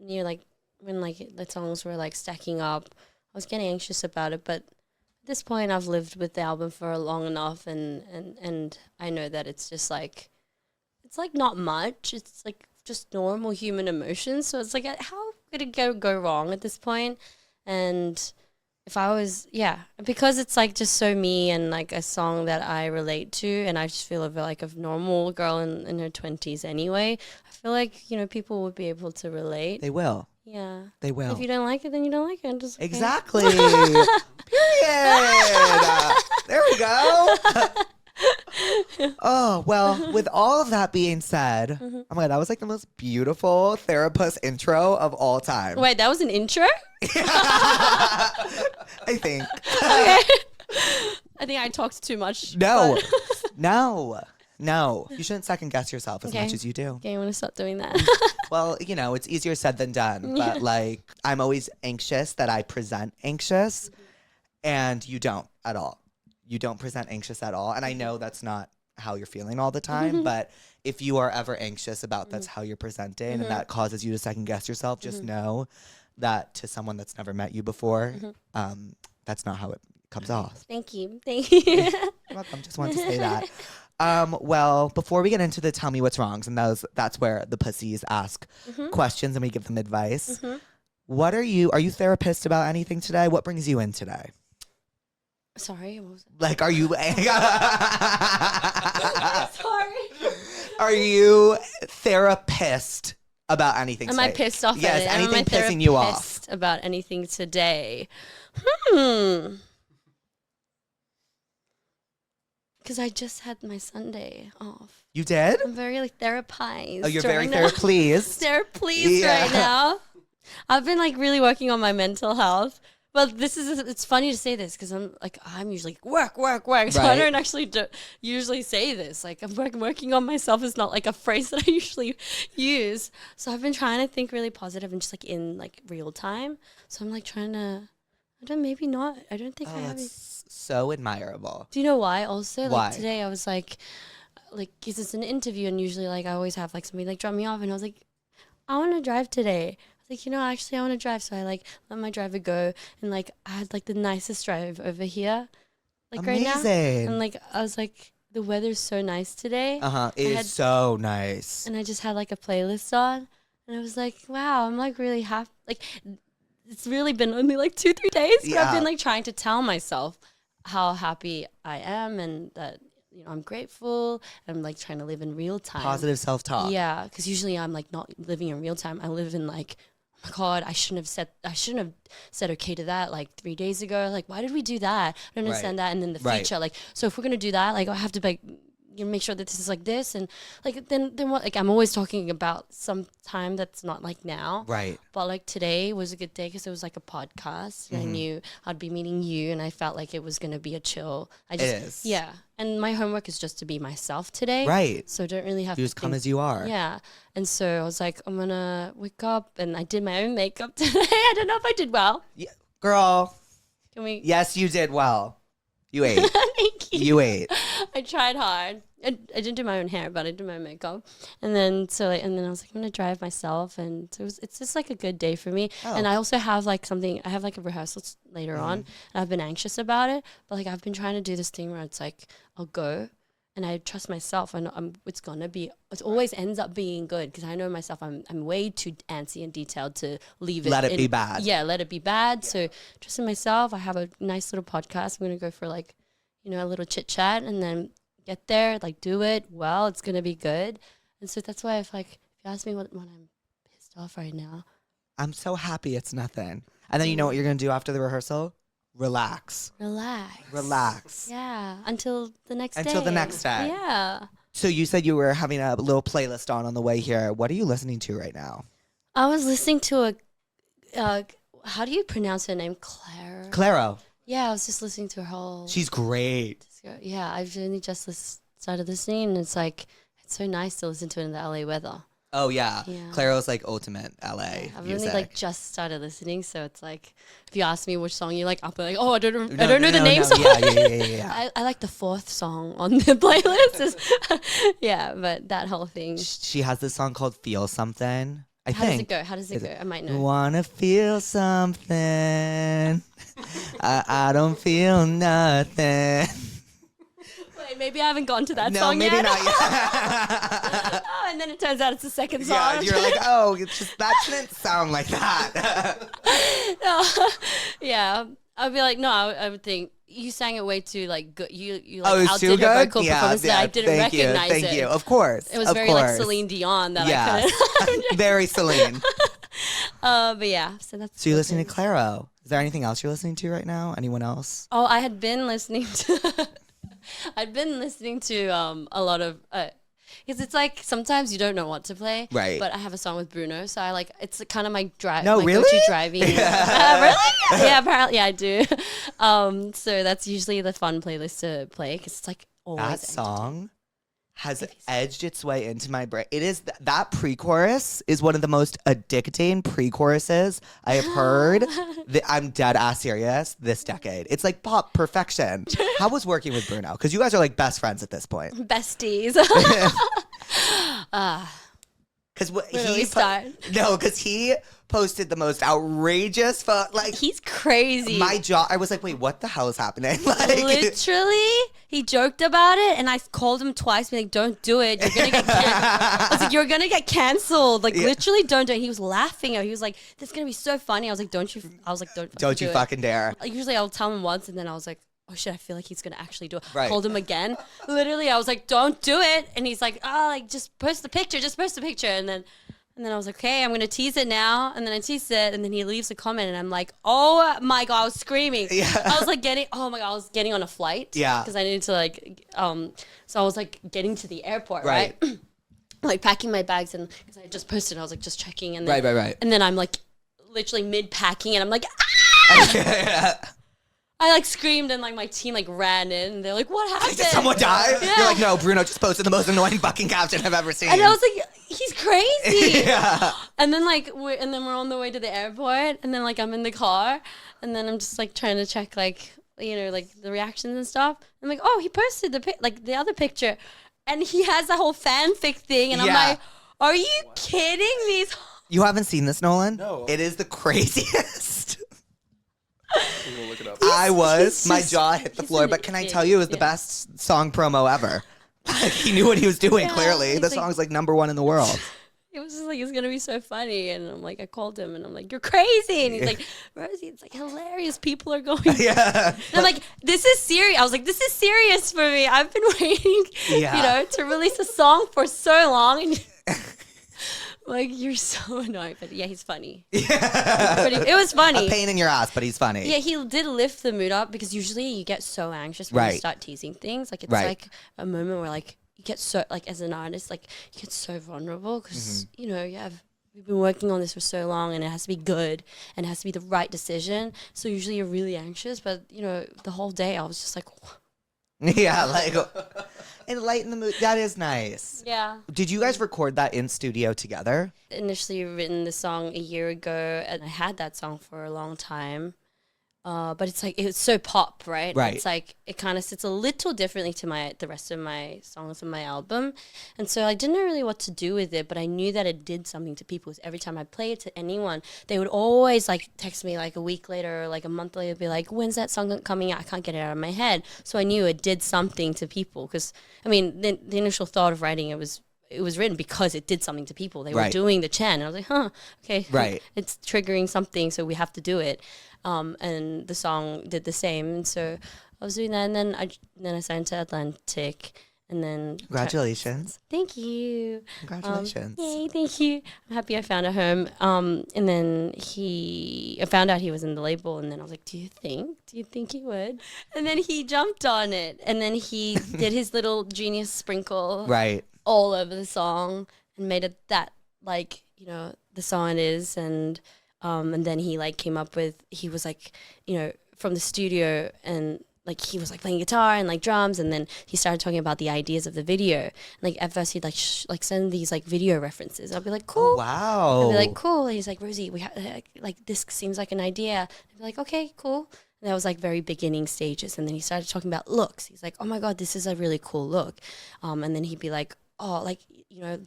S4: Like when like the songs were like stacking up, I was getting anxious about it. But at this point, I've lived with the album for long enough, and I know that it's just like, it's like not much. It's like just normal human emotions. So it's like, how could it go wrong at this point? And if I was, because it's like just so me and like a song that I relate to, and I just feel like a normal girl in her 20s anyway, I feel like, people would be able to relate.
S2: They will.
S4: Yeah.
S2: They will.
S4: If you don't like it, then you don't like it. Just okay.
S2: Exactly. Period. There we go. Oh, well, with all of that being said, oh my God, that was like the most beautiful Therapuss intro of all time.
S4: Wait, that was an intro?
S2: I think.
S4: Okay. I think I talked too much.
S2: No. No. You shouldn't second guess yourself as much as you do.
S4: Okay, I want to stop doing that.
S2: Well, it's easier said than done. But like, I'm always anxious that I present anxious, and you don't at all. You don't present anxious at all. And I know that's not how you're feeling all the time, but if you are ever anxious about that's how you're presenting and that causes you to second guess yourself, just know that to someone that's never met you before, that's not how it comes off.
S4: Thank you. You're
S2: welcome. Just wanted to say that. Well, before we get into the tell me what's wrongs, and that's where the pussies ask questions and we give them advice. What are you therapist about anything today? What brings you in today?
S4: Sorry, what was it?
S2: Like, are you
S4: Sorry.
S2: are you therapist about anything
S4: Am
S2: today?
S4: I pissed off
S2: Yes,
S4: at it?
S2: anything
S4: Am I
S2: pissing you off?
S4: therapist about anything today? Because I just had my Sunday off.
S2: You did?
S4: I'm very like therapized.
S2: Oh, you're very
S4: right now.
S2: therapleased.
S4: Therapleased right now. I've been like really working on my mental health. But it's funny to say this because I'm usually work. So
S2: Right.
S4: I don't actually usually say this. Like I'm working on myself is not like a phrase that I usually use. So I've been trying to think really positive and just like in like real time. So I'm like trying to, maybe not. I don't think I have.
S2: That's so admirable.
S4: Do you know why also?
S2: Why?
S4: Like today I was like, because it's an interview and usually like I always have like somebody like drop me off and I was like, I want to drive today. Like, actually I want to drive. So I like let my driver go and like I had like the nicest drive over here. Like
S2: Amazing.
S4: right now. And like I was like, the weather's so nice today.
S2: It is so nice.
S4: And I just had like a playlist on and I was like, wow, I'm like really happy. Like it's really been only like 2-3 days, but I've been like trying to tell myself how happy I am and that I'm grateful. I'm like trying to live in real time.
S2: Positive self-talk.
S4: Yeah, because usually I'm like not living in real time. I live in like, oh my God, I shouldn't have said okay to that like 3 days ago. Like, why did we do that? I don't understand that. And then the future, like, so if we're gonna do that, like, I have to like, make sure that this is like this, and like then what? Like, I'm always talking about some time that's not like now,
S2: Right.
S4: But like today was a good day because it was like a podcast, and I knew I'd be meeting you, and I felt like it was gonna be a chill.
S2: It is.
S4: Yeah. And my homework is just to be myself today.
S2: Right.
S4: So I don't really have to
S2: just come as you are.
S4: Yeah. And so I was like, I'm going to wake up. And I did my own makeup today. I don't know if I did well.
S2: Yeah. Girl.
S4: Can we?
S2: Yes, you did well. You ate.
S4: Thank
S2: You ate.
S4: I tried hard. I didn't do my own hair, but I did my makeup. And then I was like, I'm gonna drive myself, and so it's just like a good day for me.
S2: Oh.
S4: And I also have like I have like a rehearsal later on, and I've been anxious about it. But like I've been trying to do this thing where it's like I'll go, and I trust myself. I know it always ends up being good because I know myself. I'm way too antsy and detailed to leave it.
S2: Let it be bad.
S4: Yeah, let it be bad. Yeah. So trust in myself. I have a nice little podcast. I'm gonna go for like, a little chit chat, and then get there, like do it well. It's gonna be good. And so that's why if you ask me what I'm pissed off right now,
S2: I'm so happy it's nothing. And then you know what you're gonna do after the rehearsal? Relax.
S4: Yeah, until the next day.
S2: Until the next day.
S4: Yeah.
S2: So you said you were having a little playlist on the way here. What are you listening to right now?
S4: I was listening to how do you pronounce her name?
S2: Claro.
S4: Yeah, I was just listening to her whole.
S2: She's great.
S4: Yeah, I've only just started listening, and it's so nice to listen to it in the LA weather.
S2: Oh yeah.
S4: Yeah.
S2: Claro's like ultimate LA
S4: I've
S2: music.
S4: only just started listening, so it's like if you ask me which song you like, I'll be like, oh, I don't know the names.
S2: Yeah.
S4: I like the fourth song on the playlist. Yeah, but that whole thing.
S2: She has this song called "Feel Something."
S4: How does it go? I might know.
S2: Wanna feel something. I don't feel nothing.
S4: Wait, maybe I haven't gone to that
S2: No,
S4: song
S2: maybe
S4: yet.
S2: not yet.
S4: Oh, and then it turns out it's the second song.
S2: Yeah, you're like, oh, it's just that shouldn't sound like that.
S4: Yeah, I'd be like, no, I would think you sang it way too like good. You like
S2: it's too
S4: outdid her
S2: good?
S4: vocal
S2: Yeah,
S4: performance that I didn't recognize it.
S2: Thank you. Of course.
S4: It was
S2: of
S4: very
S2: course.
S4: like Celine Dion that
S2: Yes.
S4: I couldn't.
S2: Very Celine.
S4: But yeah, so that's.
S2: So you're listening to Claro. Is there anything else you're listening to right now? Anyone else?
S4: Oh, I had been listening to. I'd been listening to a lot of. Because it's like sometimes you don't know what to play,
S2: Right?
S4: But I have a song with Bruno, so I like it's kind of my drive.
S2: No,
S4: my
S2: really?
S4: Go-to driving. Really? Yeah, apparently, yeah, I do. So that's usually the fun playlist to play because it's like always.
S2: That song has edged its way into my brain. It is that pre-chorus is one of the most addicting pre-choruses I have heard. I'm dead ass serious this decade. It's like pop perfection. How was working with Bruno? Because you guys are like best friends at this point.
S4: Besties.
S2: Because
S4: because
S2: he posted the most outrageous
S4: he's crazy.
S2: My jaw. I was like, wait, what the hell is happening? Like,
S4: literally, he joked about it, and I called him twice, being like, "Don't do it. You're gonna get." I was like, "You're gonna get canceled. Like, literally, don't do it." He was laughing. He was like, "This is gonna be so funny." I was like, "Don't you?" I was like, "Don't
S2: you fucking dare."
S4: Like, usually, I'll tell him once, and then I was like, oh shit, I feel like he's gonna actually do it.
S2: Right.
S4: Called him again. Literally, I was like, don't do it. And he's like, oh, like just post the picture. And then I was like, okay, I'm gonna tease it now. And then I teased it, and then he leaves a comment, and I'm like, oh my god, I was screaming.
S2: Yeah.
S4: I was like I was getting on a flight.
S2: Yeah.
S4: Because I needed to like, so I was like getting to the airport, right? Like packing my bags, and because I had just posted, I was like just checking, and then,
S2: right.
S4: And then I'm like, literally mid packing, and I'm like, ah! I like screamed and like my team like ran in and they're like, what happened?
S2: Did someone die?
S4: Yeah.
S2: You're like, no, Bruno just posted the most annoying fucking caption I've ever seen.
S4: And I was like, he's crazy.
S2: Yeah.
S4: And then like we're on the way to the airport, and then like I'm in the car, and then I'm just like trying to check like like the reactions and stuff. I'm like, oh, he posted the other picture, and he has that whole fanfic thing, and I'm like, are you kidding me?
S2: You haven't seen this, Nolan?
S3: No.
S2: It is the craziest.
S3: I'm gonna look it up.
S2: My jaw hit the floor, but can I tell you, it was the best song promo ever. He knew what he was doing, clearly. The song's like #1 in the world.
S4: It was just like, it's gonna be so funny, and I'm like, I called him, and I'm like, you're crazy, and he's like, Rosie, it's like hilarious. People are going.
S2: Yeah.
S4: And I'm like, this is serious. I was like, this is serious for me. I've been waiting, to release a song for so long, and like, you're so annoying. But yeah, he's funny. Yeah. It was funny.
S2: A pain in your ass, but he's funny.
S4: Yeah, he did lift the mood up because usually you get so anxious when you start teasing things. Like, it's like a moment where like you get so, like, as an artist, like you get so vulnerable because we've been working on this for so long, and it has to be good and it has to be the right decision. So usually you're really anxious, but the whole day I was just like,
S2: yeah, like, and lighten the mood. That is nice.
S4: yeah.
S2: Did you guys record that in studio together?
S4: Initially written the song a year ago, and I had that song for a long time. but it's like it's so pop, right?
S2: Right.
S4: It's like it kind of sits a little differently to the rest of my songs on my album, and so I didn't know really what to do with it. But I knew that it did something to people. Every time I play it to anyone, they would always like text me like a week later or like a month later, be like, "When's that song coming out? I can't get it out of my head." So I knew it did something to people because I mean the initial thought of writing it was written because it did something to people. They were
S2: Right.
S4: doing the chant. And I was like, huh, okay.
S2: Right.
S4: It's triggering something, so we have to do it. And the song did the same. And so I was doing that. And then I signed to Atlantic. And then...
S2: Congratulations.
S4: Thank you.
S2: Congratulations.
S4: Yay, thank you. I'm happy I found a home. And then I found out he was in the label. And then I was like, do you think he would? And then he jumped on it. And then he did his little genius sprinkle.
S2: Right.
S4: All over the song and made it that like the song it is and then he like came up with he was like from the studio and like he was like playing guitar and like drums and then he started talking about the ideas of the video and, like at first he'd like send these like video references. I'll be like cool.
S2: Oh, wow.
S4: I'd be like cool and he's like Rosie we like this seems like an idea. I'd be like okay cool. And that was like very beginning stages and then he started talking about looks. He's like oh my god this is a really cool look and then he'd be like oh, like,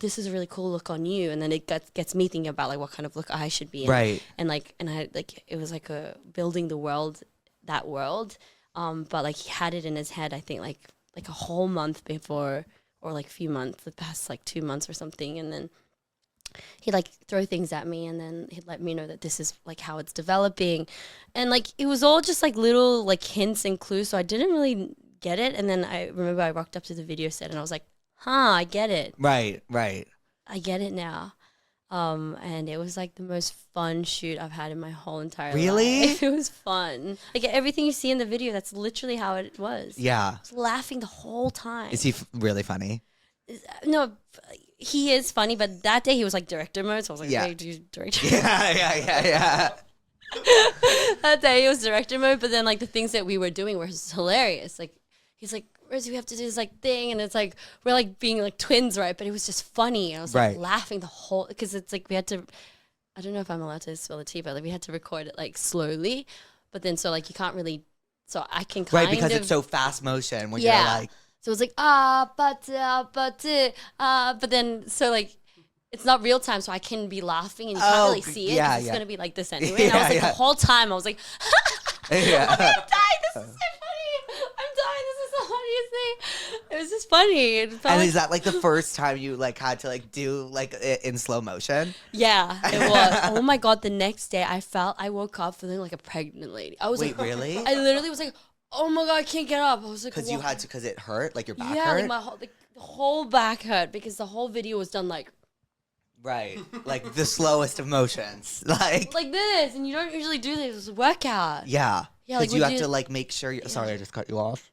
S4: this is a really cool look on you. And then it gets me thinking about, like, what kind of look I should be in.
S2: Right.
S4: And I, like, it was like building the world, that world. But, like, he had it in his head, I think, like a whole month before, or, like, a few months, the past, like, 2 months or something. And then he'd, like, throw things at me, and then he'd let me know that this is, like, how it's developing. And, like, it was all just, like, little, like, hints and clues, so I didn't really get it. And then I remember I rocked up to the video set, and I was like, I get it.
S2: Right.
S4: I get it now. And it was like the most fun shoot I've had in my whole entire
S2: Really?
S4: life. It was fun. Like everything you see in the video, that's literally how it was.
S2: Yeah.
S4: I was laughing the whole time.
S2: Is he really funny?
S4: No, he is funny, but that day he was like director mode, so I was like,
S2: Yeah.
S4: hey, do director mode.
S2: Yeah.
S4: That day he was director mode, but then like the things that we were doing were hilarious. Like he's like, Rosie, we have to do this like thing, and it's like we're like being like twins, right? But it was just funny. I was like
S2: Right.
S4: laughing the whole because it's like we had to. I don't know if I'm allowed to spill the tea, but like we had to record it like slowly. But then so like you can't really. So I can kind
S2: Right, because
S4: of,
S2: it's so fast motion when
S4: Yeah.
S2: you're like,
S4: So it's like but then so like. It's not real time, so I can be laughing and you can't really see it.
S2: yeah,
S4: 'Cause it's
S2: yeah.
S4: gonna be like this anyway. And I was like the whole time I was like,
S2: yeah.
S4: I'm dying. This is so funny. I'm dying. This is the funniest thing. It was just funny. It felt
S2: And
S4: like,
S2: is that like the first time you like had to like do like it in slow motion?
S4: yeah, it was. Oh my god! The next day, I woke up feeling like a pregnant lady. I was
S2: Wait,
S4: like,
S2: really?
S4: I literally was like, oh my god, I can't get up. I was like,
S2: Because you
S4: what?
S2: had to, because it hurt, like your back
S4: yeah,
S2: hurt.
S4: like my whole the whole back hurt because the whole video was done like
S2: Right, like the slowest of motions, like
S4: this, and you don't usually do this. It's a workout.
S2: yeah,
S4: Yeah,
S2: because
S4: like,
S2: you
S4: would
S2: have
S4: you-
S2: to like make sure. Sorry, I just cut you off.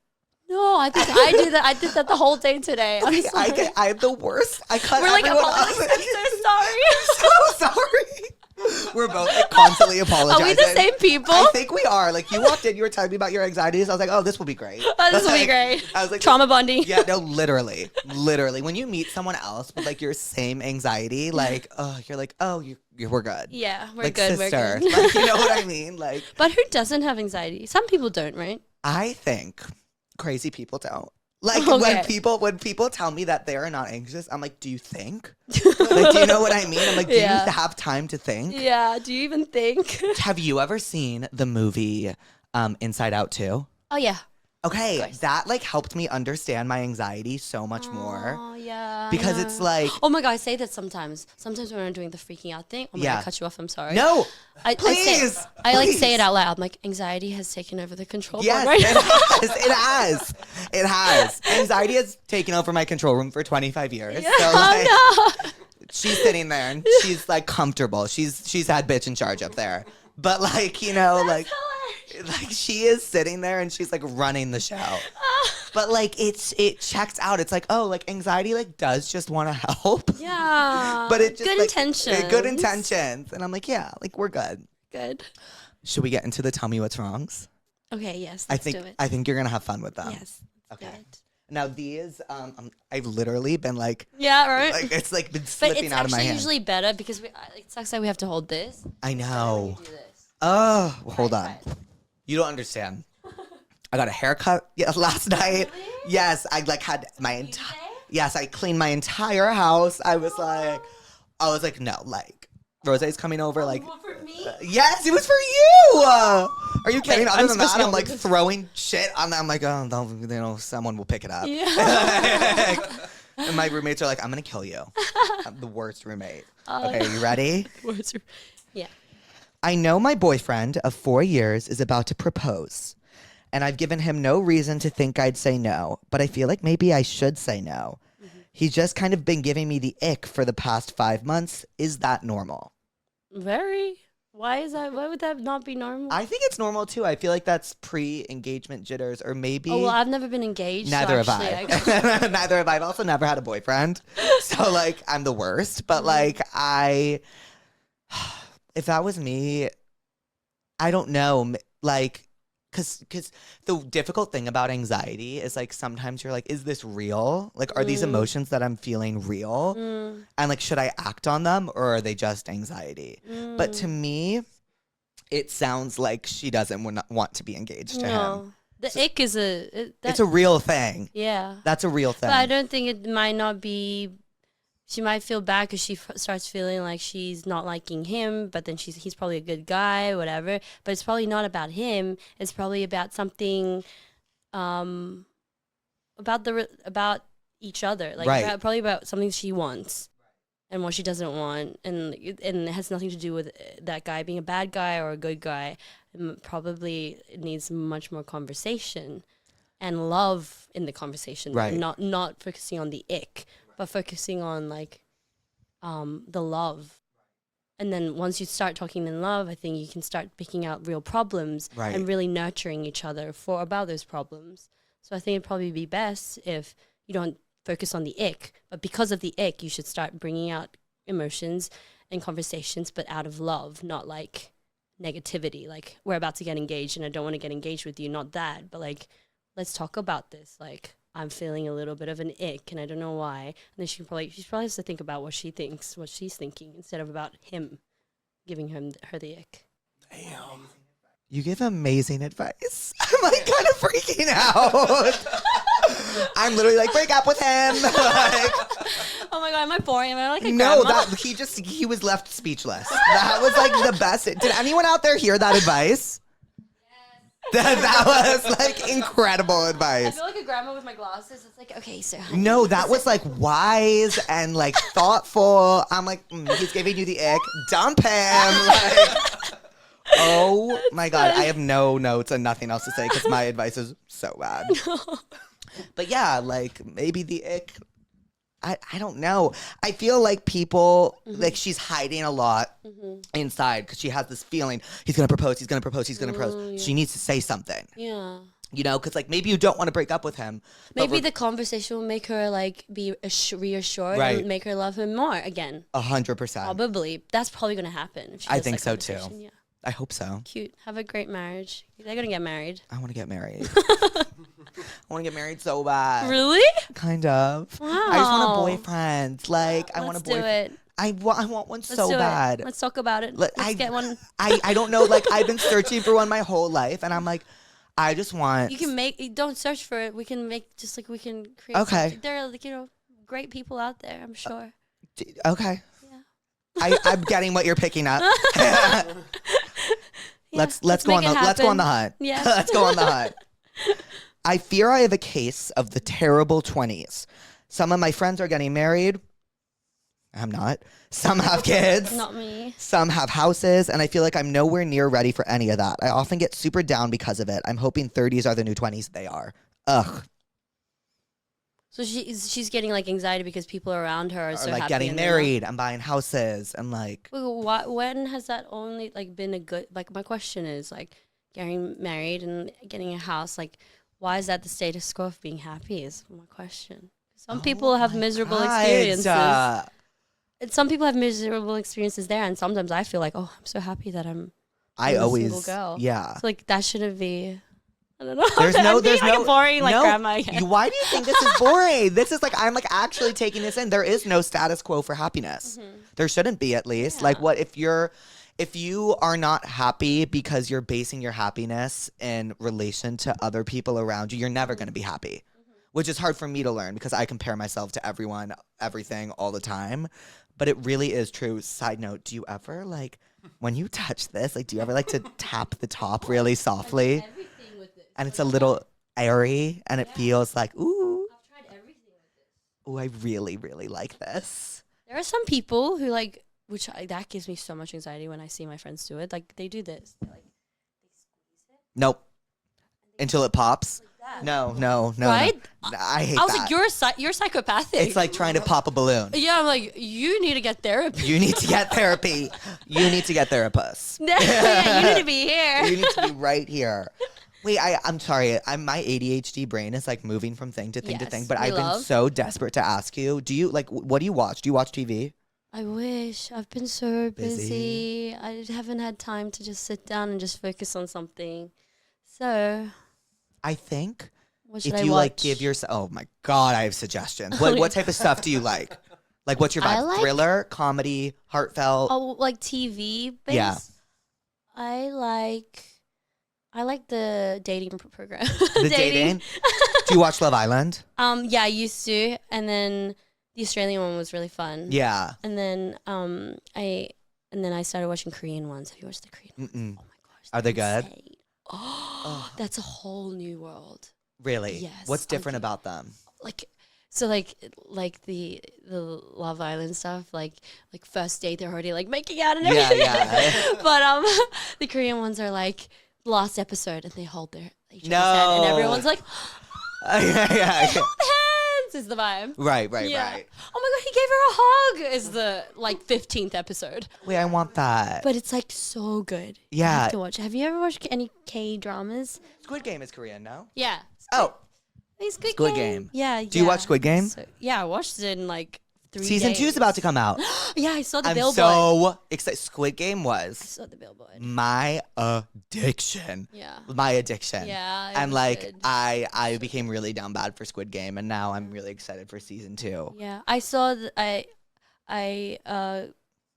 S4: No, I think I did that. I did that the whole day today. I'm sorry.
S2: I'm the worst. I cut
S4: We're like,
S2: everyone
S4: apologizing.
S2: off.
S4: I'm so sorry.
S2: So sorry. We're both like constantly apologizing.
S4: Are we the same people?
S2: I think we are. Like you walked in, you were telling me about your anxieties. I was like, oh, this will be great.
S4: This will be
S2: Like,
S4: great.
S2: I was like,
S4: Trauma bonding.
S2: Yeah, no, literally. When you meet someone else with like your same anxiety, like, oh, you're like, oh, we're good.
S4: Yeah, we're
S2: like
S4: good.
S2: sister.
S4: We're good.
S2: Like, you know what I mean? Like,
S4: But who doesn't have anxiety? Some people don't, right?
S2: I think crazy people don't. Like
S4: Okay.
S2: when people tell me that they are not anxious, I'm like, do you think? Like, do you know what I mean? I'm like, do
S4: Yeah.
S2: you have time to think?
S4: Yeah. Do you even think?
S2: Have you ever seen the movie Inside Out 2?
S4: Oh yeah.
S2: Okay,
S4: course.
S2: that like helped me understand my anxiety so much more.
S4: Oh yeah.
S2: Because
S4: I
S2: it's
S4: know.
S2: like,
S4: Oh my god, I say that sometimes. Sometimes when I'm doing the freaking out thing. Oh my god,
S2: Yeah.
S4: I cut you off. I'm sorry.
S2: no,
S4: I
S2: please.
S4: I like say
S2: please.
S4: it out loud. I'm like, anxiety has taken over the control
S2: Yes,
S4: board right now.
S2: it has. It has. Anxiety has taken over my control room for 25 years.
S4: Yeah.
S2: So like,
S4: Oh no.
S2: she's sitting there and she's like comfortable. She's had bitch in charge up there. But like, you know, like she is sitting there and she's like running the show. But like it checks out. It's like, oh, like anxiety like does just want to help.
S4: Yeah.
S2: But it just
S4: good
S2: like,
S4: intentions.
S2: Good intentions. And I'm like, yeah, like we're good.
S4: Good.
S2: Should we get into the tell me what's wrongs?
S4: Okay. Yes.
S2: I
S4: Let's
S2: think
S4: do it.
S2: I think you're gonna have fun with them.
S4: Yes. let's do
S2: Okay.
S4: it.
S2: Now these, I've literally been like
S4: Yeah. Right.
S2: it's like been
S4: but
S2: slipping
S4: it's
S2: out of my
S4: actually
S2: hand.
S4: usually better because it sucks that we have to hold this.
S2: I know.
S4: Do this.
S2: Oh, hold on.
S4: Right.
S2: You don't understand. I got a haircut last night.
S4: Really?
S2: Yes, I like had my entire. Yes, I cleaned my entire house. I was like, no, like, Rosé's coming over. Like,
S4: What, for me?
S2: yes, it was for you. Are you kidding?
S4: Wait,
S2: Other
S4: I'm
S2: than that,
S4: supposed to
S2: I'm like
S4: go-
S2: throwing shit on them. I'm like, oh, no, you know, someone will pick it up.
S4: Yeah.
S2: And my roommates are like, I'm gonna kill you. I'm the worst roommate. Okay, are you ready?
S4: Yeah.
S2: I know my boyfriend of 4 years is about to propose, and I've given him no reason to think I'd say no, but I feel like maybe I should say no. He's just kind of been giving me the ick for the past 5 months. Is that normal?
S4: Very. Why is that? Why would that not be normal?
S2: I think it's normal too. I feel like that's pre-engagement jitters, or maybe.
S4: Oh, well, I've never been engaged.
S2: Neither
S4: so
S2: have
S4: actually,
S2: I. Neither have I. I've also never had a boyfriend. So, like, I'm the worst. But, like, if that was me, I don't know. Like, because the difficult thing about anxiety is, like, sometimes you're like, is this real? Like, are these emotions that I'm feeling real? And, like, should I act on them, or are they just anxiety? But to me, it sounds like she doesn't want to be engaged to him.
S4: The ick is
S2: It's a real thing.
S4: yeah.
S2: That's a real thing.
S4: But I don't think it might not be. She might feel bad because she starts feeling like she's not liking him, but then he's probably a good guy, whatever. But it's probably not about him. It's probably about something, about each other. Like
S2: Right.
S4: probably about something she wants, and what she doesn't want, and it has nothing to do with that guy being a bad guy or a good guy. Probably it needs much more conversation and love in the conversation.
S2: Right.
S4: Not focusing on the ick, but focusing on like the love. And then once you start talking in love, I think you can start picking out real problems
S2: Right.
S4: and really nurturing each other about those problems. So I think it'd probably be best if you don't focus on the ick, but because of the ick, you should start bringing out emotions and conversations, but out of love, not like negativity. Like, we're about to get engaged and I don't want to get engaged with you. Not that, but like, let's talk about this. Like, I'm feeling a little bit of an ick and I don't know why. And then she probably has to think about what she thinks, what she's thinking, instead of about him giving her the ick.
S3: Damn.
S2: You give amazing advice. I'm like kind of freaking out. I'm literally like, break up with him. Like,
S4: Oh my god, am I boring? Am I like a
S2: no,
S4: grandma?
S2: he was left speechless. That was like the best. Did anyone out there hear that advice? That was like incredible
S4: I
S2: advice.
S4: feel like a grandma with my glasses. It's like, okay, so
S2: No, that was like wise and like thoughtful. I'm like, he's giving you the ick. Dump him. Like, oh my god, I have no notes and nothing else to say because my advice is so bad. But yeah, like maybe the ick. I don't know. I feel like people, like she's hiding a lot inside because she has this feeling he's going to propose, he's going to propose, he's going to propose.
S4: Yeah.
S2: She needs to say something,
S4: yeah.
S2: you know, because like maybe you don't want to break up with him. but
S4: Maybe
S2: we're-
S4: the conversation will make her like be reassured
S2: Right.
S4: and make her love him more again.
S2: 100%.
S4: Probably. That's probably going to happen. If she
S2: I
S4: does
S2: think
S4: that
S2: so, too.
S4: conversation, Yeah.
S2: I hope so.
S4: Cute. Have a great marriage. They're going to get married.
S2: I want to get married. I want to get married so bad.
S4: Really?
S2: Kind of.
S4: Wow.
S2: I just want a boyfriend. Like, I want a
S4: Let's do
S2: boyfriend.
S4: it.
S2: I want one
S4: Let's
S2: so
S4: do
S2: bad.
S4: It. Let's talk about it.
S2: Let-
S4: Let's get one.
S2: I don't know. Like, I've been searching for one my whole life, and I'm like, I just want.
S4: You can don't search for it. We can we can create.
S2: Okay.
S4: something. There are, like, great people out there, I'm sure.
S2: Okay.
S4: Yeah.
S2: I'm getting what you're picking up.
S4: Yeah,
S2: Let's go on
S4: make
S2: the
S4: it
S2: let's go on the
S4: happen.
S2: hunt.
S4: Yeah.
S2: Let's go on the hunt. I fear I have a case of the terrible 20s. Some of my friends are getting married. I'm not. Some have kids.
S4: Not me.
S2: Some have houses, and I feel like I'm nowhere near ready for any of that. I often get super down because of it. I'm hoping 30s are the new 20s. They are. Ugh.
S4: So she's getting like anxiety because people around her are so
S2: like
S4: happy
S2: getting
S4: and they're not.
S2: married and buying houses and like.
S4: When has that only like been a good? Like, my question is like, getting married and getting a house. Like, why is that the status quo of being happy? Is my question. Some people have miserable experiences. And some people have miserable experiences there, and sometimes I feel like, oh, I'm so happy that I'm a single girl.
S2: Yeah.
S4: So like that shouldn't be. I don't know.
S2: There's
S4: I'm
S2: no,
S4: being
S2: there's
S4: like
S2: no
S4: a boring like
S2: no.
S4: grandma again.
S2: Why do you think this is boring? This is like I'm like actually taking this in. There is no status quo for happiness. There shouldn't be, at least. Like,
S4: Yeah.
S2: what if you're if you are not happy because you're basing your happiness in relation to other people around you, you're never going to be happy. Which is hard for me to learn because I compare myself to everyone, everything, all the time. But it really is true. Side note, do you ever, like, when you touch this, like, do you ever like to tap the top really softly?
S4: Everything with this.
S2: And it's a little airy, and it feels like, ooh,
S4: I've tried everything with this.
S2: ooh, I really, really like this.
S4: There are some people who like, that gives me so much anxiety when I see my friends do it. Like they do this, they squeeze it.
S2: Nope. Until it pops.
S4: Like that.
S2: No.
S4: Right?
S2: No. I hate
S4: I was
S2: that.
S4: like, you're psychopathic.
S2: It's like trying to pop a balloon.
S4: Yeah, I'm like, you need to get therapy.
S2: You need to get therapy. You need to get Therapuss.
S4: Yeah, you need to be here.
S2: You need to be right here. Wait, I'm sorry. My ADHD brain is like moving from thing to thing to
S4: Yes,
S2: thing, but
S4: we
S2: I've been
S4: love.
S2: so desperate to ask you. Do you like, what do you watch? Do you watch TV?
S4: I wish. I've been so
S2: Busy.
S4: busy. I haven't had time to just sit down and just focus on something. So,
S2: I think
S4: what should
S2: if
S4: I
S2: you
S4: watch?
S2: like give yourself, oh my God, I have suggestions. What type of stuff do you like? Like, what's your
S4: I
S2: vibe?
S4: like-
S2: Thriller, comedy, heartfelt?
S4: Oh, like TV based?
S2: Yeah.
S4: I like the dating program.
S2: The dating? Do you watch Love Island?
S4: Yeah, I used to, and then the Australian one was really fun.
S2: Yeah.
S4: And then I started watching Korean ones. Have you watched the Korean ones?
S2: Mm-mm.
S4: Oh my gosh.
S2: Are they
S4: they're
S2: good?
S4: insane. Oh, that's a whole new world.
S2: Really?
S4: Yes,
S2: What's different
S4: okay.
S2: about them?
S4: Like the Love Island stuff, like first date they're already like making out and
S2: Yeah,
S4: everything.
S2: yeah.
S4: But the Korean ones are like last episode and they hold their each other's
S2: No.
S4: hand and everyone's like
S2: yeah.
S4: hold hands is the vibe.
S2: Right.
S4: Yeah. Oh my god, he gave her a hug is the like 15th episode.
S2: Wait, I want that.
S4: But it's like so good. You
S2: Yeah.
S4: have to watch. Have you ever watched any K dramas?
S2: Squid Game is Korean, no?
S4: Yeah.
S2: Oh,
S4: Squid
S2: Squid Game.
S4: Yeah.
S2: Do you watch Squid Game?
S4: So, yeah, I watched it in like 3
S2: season
S4: days.
S2: 2 is about to come out.
S4: Yeah, I saw the
S2: I'm
S4: billboard.
S2: so excited. Squid Game
S4: I
S2: was
S4: saw the billboard.
S2: my addiction.
S4: Yeah.
S2: My addiction.
S4: Yeah, it
S2: And
S4: was
S2: like
S4: good.
S2: I became really down bad for Squid Game, and now I'm really excited for season 2.
S4: Yeah, I saw. I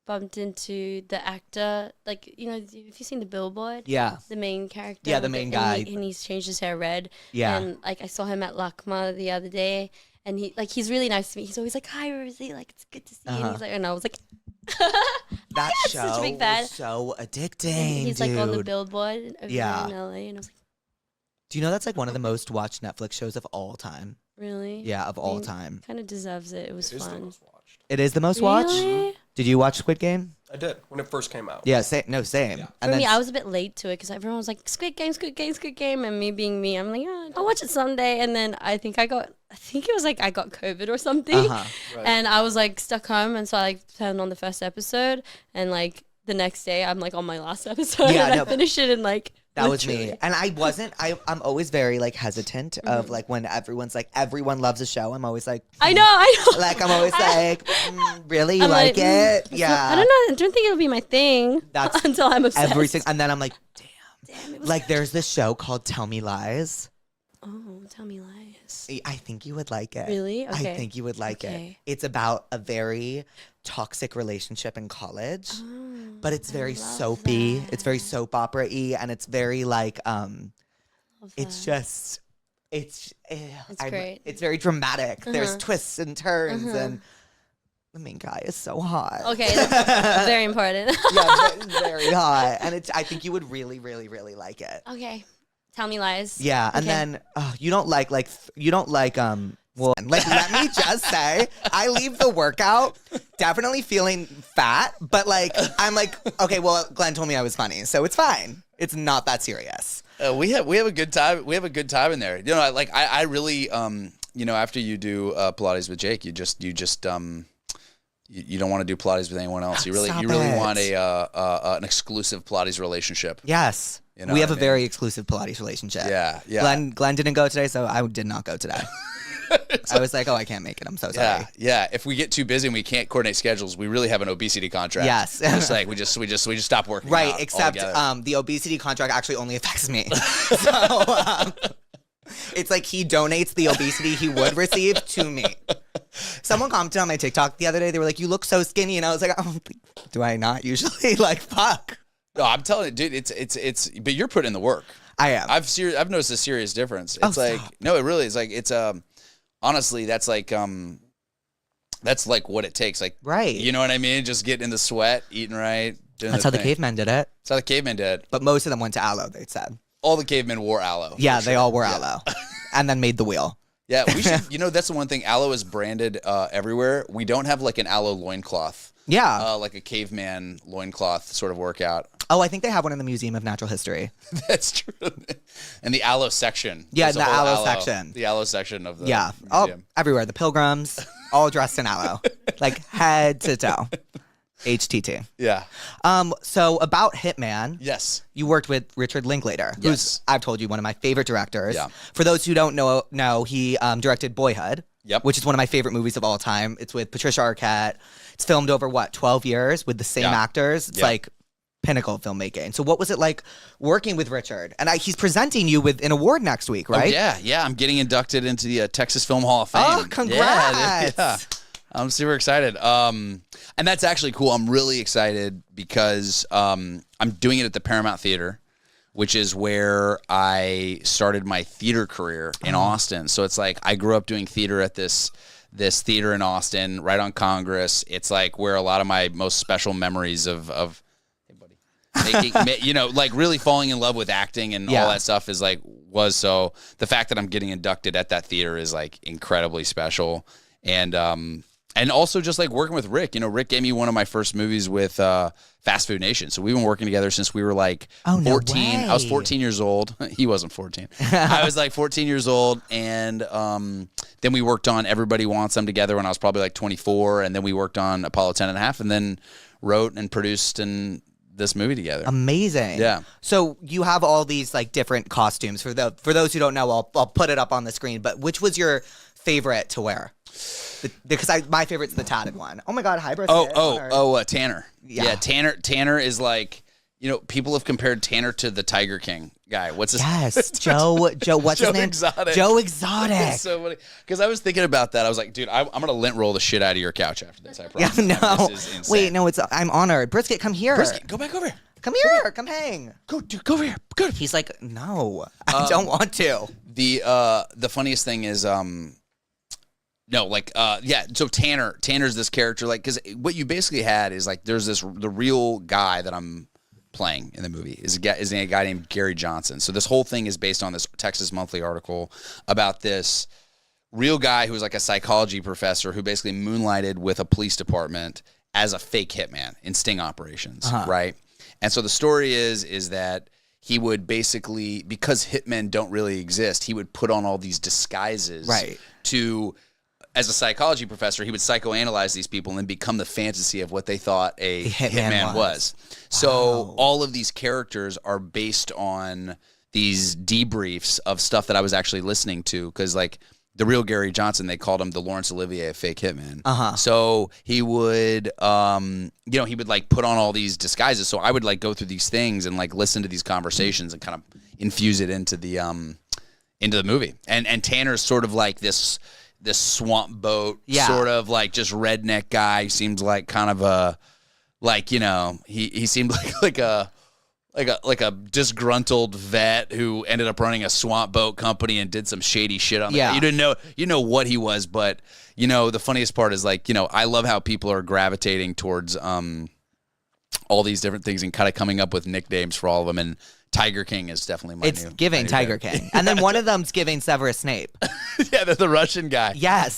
S4: bumped into the actor. Like have you seen the billboard?
S2: Yeah.
S4: The main character.
S2: Yeah, the
S4: with
S2: main
S4: and
S2: guy.
S4: and he's changed his hair red.
S2: Yeah.
S4: And like I saw him at LACMA the other day, and he's really nice to me. He's always like, "Hi, Rosie. Like it's good to see you." And he's like, and I was like,
S2: That
S4: Such a
S2: show
S4: big fan.
S2: was so addicting,
S4: and he's
S2: dude.
S4: like on the billboard over
S2: Yeah.
S4: there in LA, and I was like,
S2: Do you know that's like one of the most watched Netflix shows of all time?
S4: really?
S2: Yeah, of all time.
S4: Kind of deserves it. It was
S3: It is the
S4: fun.
S3: most watched.
S2: It is the most watched?
S4: Really?
S2: Did you watch Squid Game?
S3: I did when it first came out.
S2: Yeah, same. No, same.
S3: Yeah.
S2: And
S4: For me,
S2: then
S4: I was a bit late to it because everyone was like, Squid Game, Squid Game, Squid Game. And me being me, I'm like, I'll watch it someday. And then I think it was like I got COVID or something.
S2: Uh-huh.
S3: Right.
S4: And I was like stuck home. And so I like turned on the first episode. And like the next day, I'm like on my last episode.
S2: Yeah,
S4: and
S2: no,
S4: I finished it in like.
S2: that was
S4: literally-
S2: me. And I'm always very like hesitant of like when everyone's like, everyone loves a show. I'm always like,
S4: I know.
S2: like, I'm always like, really? You
S4: I'm
S2: like
S4: like,
S2: it?
S4: it's
S2: Yeah.
S4: not- I don't know. I don't think it'll be my thing
S2: That's
S4: until I'm obsessed.
S2: Everything. And then I'm like,
S4: Damn, it was
S2: like, there's this show called Tell Me Lies.
S4: Oh, tell me lies.
S2: I think you would like it.
S4: Really?
S2: I
S4: Okay.
S2: think you would like it.
S4: Okay.
S2: It's about a very toxic relationship in college, but it's very soapy. It's very soap opera-y, and it's very like it's just it's
S4: great.
S2: It's very dramatic. There's twists and turns, and the main guy is so hot.
S4: Okay, that's very important.
S2: Yeah, very hot, and I think you would really, really, really like it.
S4: Okay. Tell me lies.
S2: Yeah, and
S4: Okay.
S2: then you don't like well, like let me just say, I leave the workout definitely feeling fat, but like I'm like, okay, well, Glenn told me I was funny, so it's fine. It's not that serious.
S5: We have a good time. We have a good time in there. You know, I really after you do Pilates with Jake, you don't want to do Pilates with anyone else. You really
S2: Stop
S5: want
S2: it.
S5: an exclusive Pilates relationship.
S2: Yes,
S5: You know
S2: we have
S5: what
S2: a
S5: I mean?
S2: very exclusive Pilates relationship.
S5: Yeah, yeah.
S2: Glenn didn't go today, so I did not go today. I was like, oh, I can't make it. I'm so sorry.
S5: Yeah, yeah. If we get too busy and we can't coordinate schedules, we really have an obesity contract.
S2: Yes.
S5: It's like we just stop working.
S2: Right,
S5: out
S2: except
S5: altogether.
S2: the obesity contract actually only affects me. So it's like he donates the obesity he would receive to me. Someone commented on my TikTok the other day. They were like, "You look so skinny," and I was like, "Oh, do I not usually?" Like, fuck.
S5: No, I'm telling you, dude. It's. But you're putting in the work.
S2: I am.
S5: I've noticed a serious difference. It's like
S2: stop.
S5: no, it really is. Like it's honestly, that's like what it takes. Like
S2: Right.
S5: You know what I mean? Just getting in the sweat, eating right. Doing
S2: That's
S5: the
S2: how the
S5: thing.
S2: cavemen did it.
S5: That's how the cavemen did.
S2: But most of them went to aloe, they said.
S5: All the cavemen wore aloe.
S2: Yeah,
S5: for
S2: they
S5: sure.
S2: all wore
S5: Yeah.
S2: aloe. And then made the wheel.
S5: Yeah, we should. You know, that's the one thing. Aloe is branded everywhere. We don't have like an aloe loincloth.
S2: Yeah.
S5: Like a caveman loincloth sort of workout.
S2: Oh, I think they have one in the Museum of Natural History.
S5: That's true. And the aloe section.
S2: Yeah,
S5: There's a
S2: the
S5: whole
S2: aloe section.
S5: The aloe section of the
S2: Yeah. Oh,
S5: museum.
S2: everywhere. The pilgrims, all dressed in aloe. Like head to toe. HTT.
S5: Yeah.
S2: So about Hitman,
S5: Yes.
S2: you worked with Richard Linklater, who's,
S5: Yes.
S2: I've told you, one of my favorite directors.
S5: Yeah.
S2: For those who don't know, he directed Boyhood,
S5: Yep.
S2: which is one of my favorite movies of all time. It's with Patricia Arquette. It's filmed over, 12 years with the same
S5: Yeah.
S2: actors? It's
S5: Yeah.
S2: like pinnacle filmmaking. So what was it like working with Richard? And he's presenting you with an award next week, right?
S5: Oh, yeah. I'm getting inducted into the Texas Film Hall of Fame.
S2: Oh, congrats.
S5: Yeah. I'm super excited. And that's actually cool. I'm really excited because I'm doing it at the Paramount Theater, which is where I started my theater career in Austin. So it's like I grew up doing theater at this theater in Austin, right on Congress. It's like where a lot of my most special memories of hey buddy, making, like really falling in love with acting and
S2: Yeah.
S5: all that stuff was. So the fact that I'm getting inducted at that theater is like incredibly special. And also just like working with Rick. Rick gave me one of my first movies with Fast Food Nation. So we've been working together since we were like 14.
S2: no
S5: I was
S2: way.
S5: 14 years old. He wasn't 14. I was like 14 years old. And then we worked on Everybody Wants Them together when I was probably like 24. And then we worked on Apollo 10 and a half and then wrote and produced this movie together.
S2: Amazing.
S5: Yeah.
S2: So you have all these like different costumes. For those who don't know, I'll put it up on the screen. But which was your favorite to wear? Because my favorite's the tatted one. Oh my God, hi, Rosé.
S5: Tanner.
S2: Yeah.
S5: Yeah, Tanner is like, people have compared Tanner to the Tiger King guy. What's his
S2: Yes, Joe. What's
S5: Joe
S2: his name?
S5: Exotic.
S2: Joe Exotic.
S5: It's so funny. Because I was thinking about that. I was like, dude, I'm going to lint roll the shit out of your couch after this. I
S2: Yeah,
S5: promise.
S2: no.
S5: This is insane.
S2: Wait, no, I'm honored. Brisket, come here.
S5: Brisket, go back over here.
S2: Come here. Come hang.
S5: Go over here. Good.
S2: He's like, no, I don't want to.
S5: The funniest thing is so Tanner's this character, like, because what you basically had is like there's the real guy that I'm playing in the movie is a guy named Gary Johnson. So this whole thing is based on this Texas Monthly article about this real guy who was like a psychology professor who basically moonlighted with a police department as a fake hitman in sting operations, right? And so the story is that he would basically, because hitmen don't really exist, he would put on all these disguises
S2: Right.
S5: to, as a psychology professor, he would psychoanalyze these people and then become the fantasy of what they thought a hitman was. So all of these characters are based on these debriefs of stuff that I was actually listening to, because like the real Gary Johnson, they called him the Laurence Olivier of fake hitman. So he would, he would like put on all these disguises. So I would like go through these things and like listen to these conversations and kind of infuse it into the movie. And Tanner's sort of like this swamp boat, sort of like just redneck guy. He seems like kind of a, like, he seemed like a disgruntled vet who ended up running a swamp boat company and did some shady shit on
S2: Yeah.
S5: You didn't know, what he was, but the funniest part is like, I love how people are gravitating towards all these different things and kind of coming up with nicknames for all of them. And Tiger King is definitely my
S2: It's
S5: new
S2: giving
S5: my new
S2: Tiger
S5: guy.
S2: King. And then one of them's giving Severus Snape.
S5: Yeah, the Russian guy.
S2: Yes.